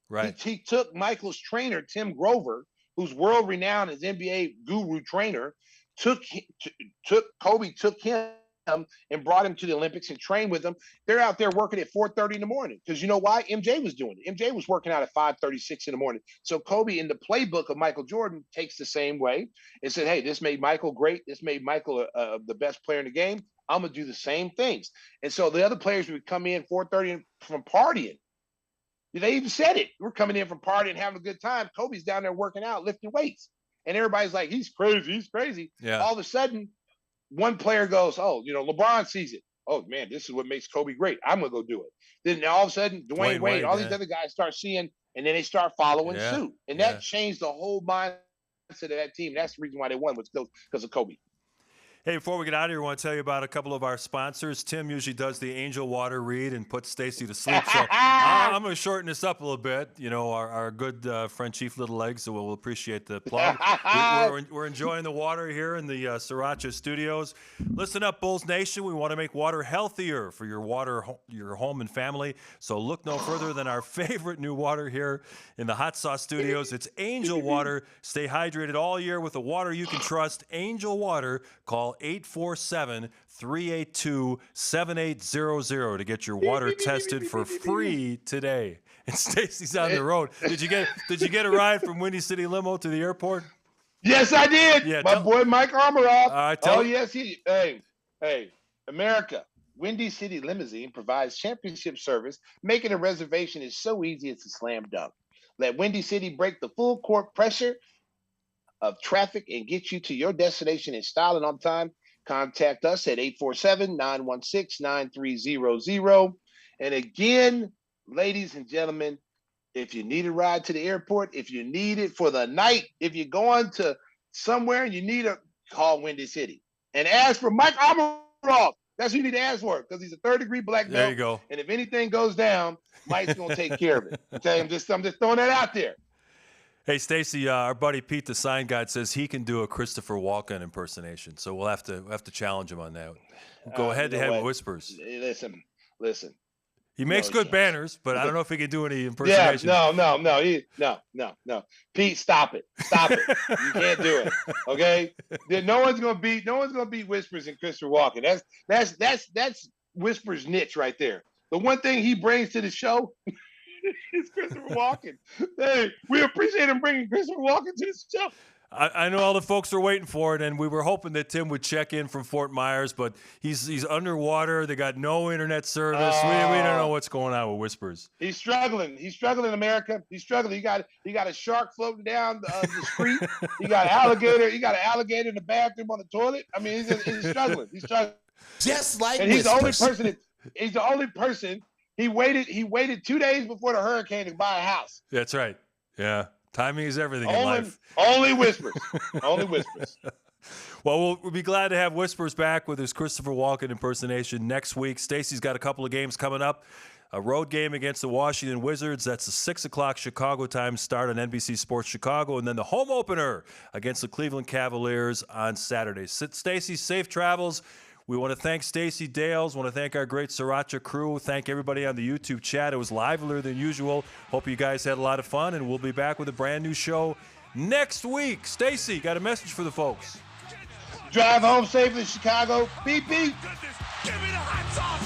Right. He took Michael's trainer, Tim Grover, who's world renowned as NBA guru trainer, took Kobe, took him and brought him to the Olympics and trained with him. They're out there working at 4:30 in the morning because you know why? MJ was doing it. MJ was working out at 5:36 in the morning. So Kobe, in the playbook of Michael Jordan, takes the same way and said, "Hey, this made Michael great. This made Michael the best player in the game. I'm gonna do the same things." And so the other players would come in 4:30 from partying. They even said it. We're coming in from partying, having a good time. Kobe's down there working out, lifting weights, and everybody's like, "He's crazy. He's crazy." Yeah. All of a sudden, one player goes, "Oh, you know, LeBron sees it. Oh man, this is what makes Kobe great. I'm gonna go do it." Then all of a sudden, Dwayne Wade, all these other guys start seeing, and then they start following suit, and that changed the whole mindset of that team. That's the reason why they won, was because of Kobe. Hey, before we get out of here, I want to tell you about a couple of our sponsors. Tim usually does the Angel Water read and puts Stacey to sleep. So I'm going to shorten this up a little bit. You know, our good friend Chief Little Legs, so we'll appreciate the plug. We're enjoying the water here in the Sriracha studios. Listen up, Bulls Nation. We want to make water healthier for your home and family. So look no further than our favorite new water here in the Hot Sauce studios. It's Angel Water. Stay hydrated all year with the water you can trust. Angel Water. Call 847-382-7800 to get your water tested for free today. And Stacey's on the road. Did you get a ride from Windy City Limo to the airport? Yes, I did. Yeah, my boy Mike Armoroff. Yes, he. Hey, America. Windy City Limousine provides championship service. Making a reservation is so easy, it's a slam dunk. Let Windy City break the full court pressure of traffic and get you to your destination in style and on time. Contact us at 847-916-9300. And again, ladies and gentlemen, if you need a ride to the airport, if you need it for the night, if you're going to somewhere and you need a call Windy City and ask for Mike Armoroff. That's who you need to ask for, because he's a third-degree black belt. There you go. And if anything goes down, Mike's gonna take care of it. Okay, I'm just throwing that out there. Hey, Stacey, our buddy Pete, the sign guy, says he can do a Christopher Walken impersonation. So we'll have to challenge him on that. Go head to head with Whispers. Listen. He makes good banners, but I don't know if he can do any impersonation. Yeah, no. Pete, stop it. You can't do it. Okay? No one's gonna beat Whispers and Christopher Walken. That's Whispers' niche right there. The one thing he brings to the show is Christopher Walken. Hey, we appreciate him bringing Christopher Walken to the show. I know all the folks are waiting for it, and we were hoping that Tim would check in from Fort Myers, but he's underwater. They got no internet service. We don't know what's going on with Whispers. He's struggling. He's struggling in America. He's struggling. He got a shark floating down the street. He got an alligator. He got an alligator in the bathroom on the toilet. I mean, he's struggling. He's struggling. Just like and he's Whispers. He's the only person. He waited 2 days before the hurricane to buy a house. That's right. Yeah. Timing is everything in life. Only Whispers. Only Whispers. Well, we'll be glad to have Whispers back with his Christopher Walken impersonation next week. Stacey's got a couple of games coming up. A road game against the Washington Wizards. That's a 6 o'clock Chicago time start on NBC Sports Chicago. And then the home opener against the Cleveland Cavaliers on Saturday. Stacey, safe travels. We want to thank Stacey Dales. Want to thank our great Sriracha crew. Thank everybody on the YouTube chat. It was livelier than usual. Hope you guys had a lot of fun, and we'll be back with a brand new show next week. Stacey, got a message for the folks. Drive home safely, Chicago. Beep, beep. Give me the hot sauce.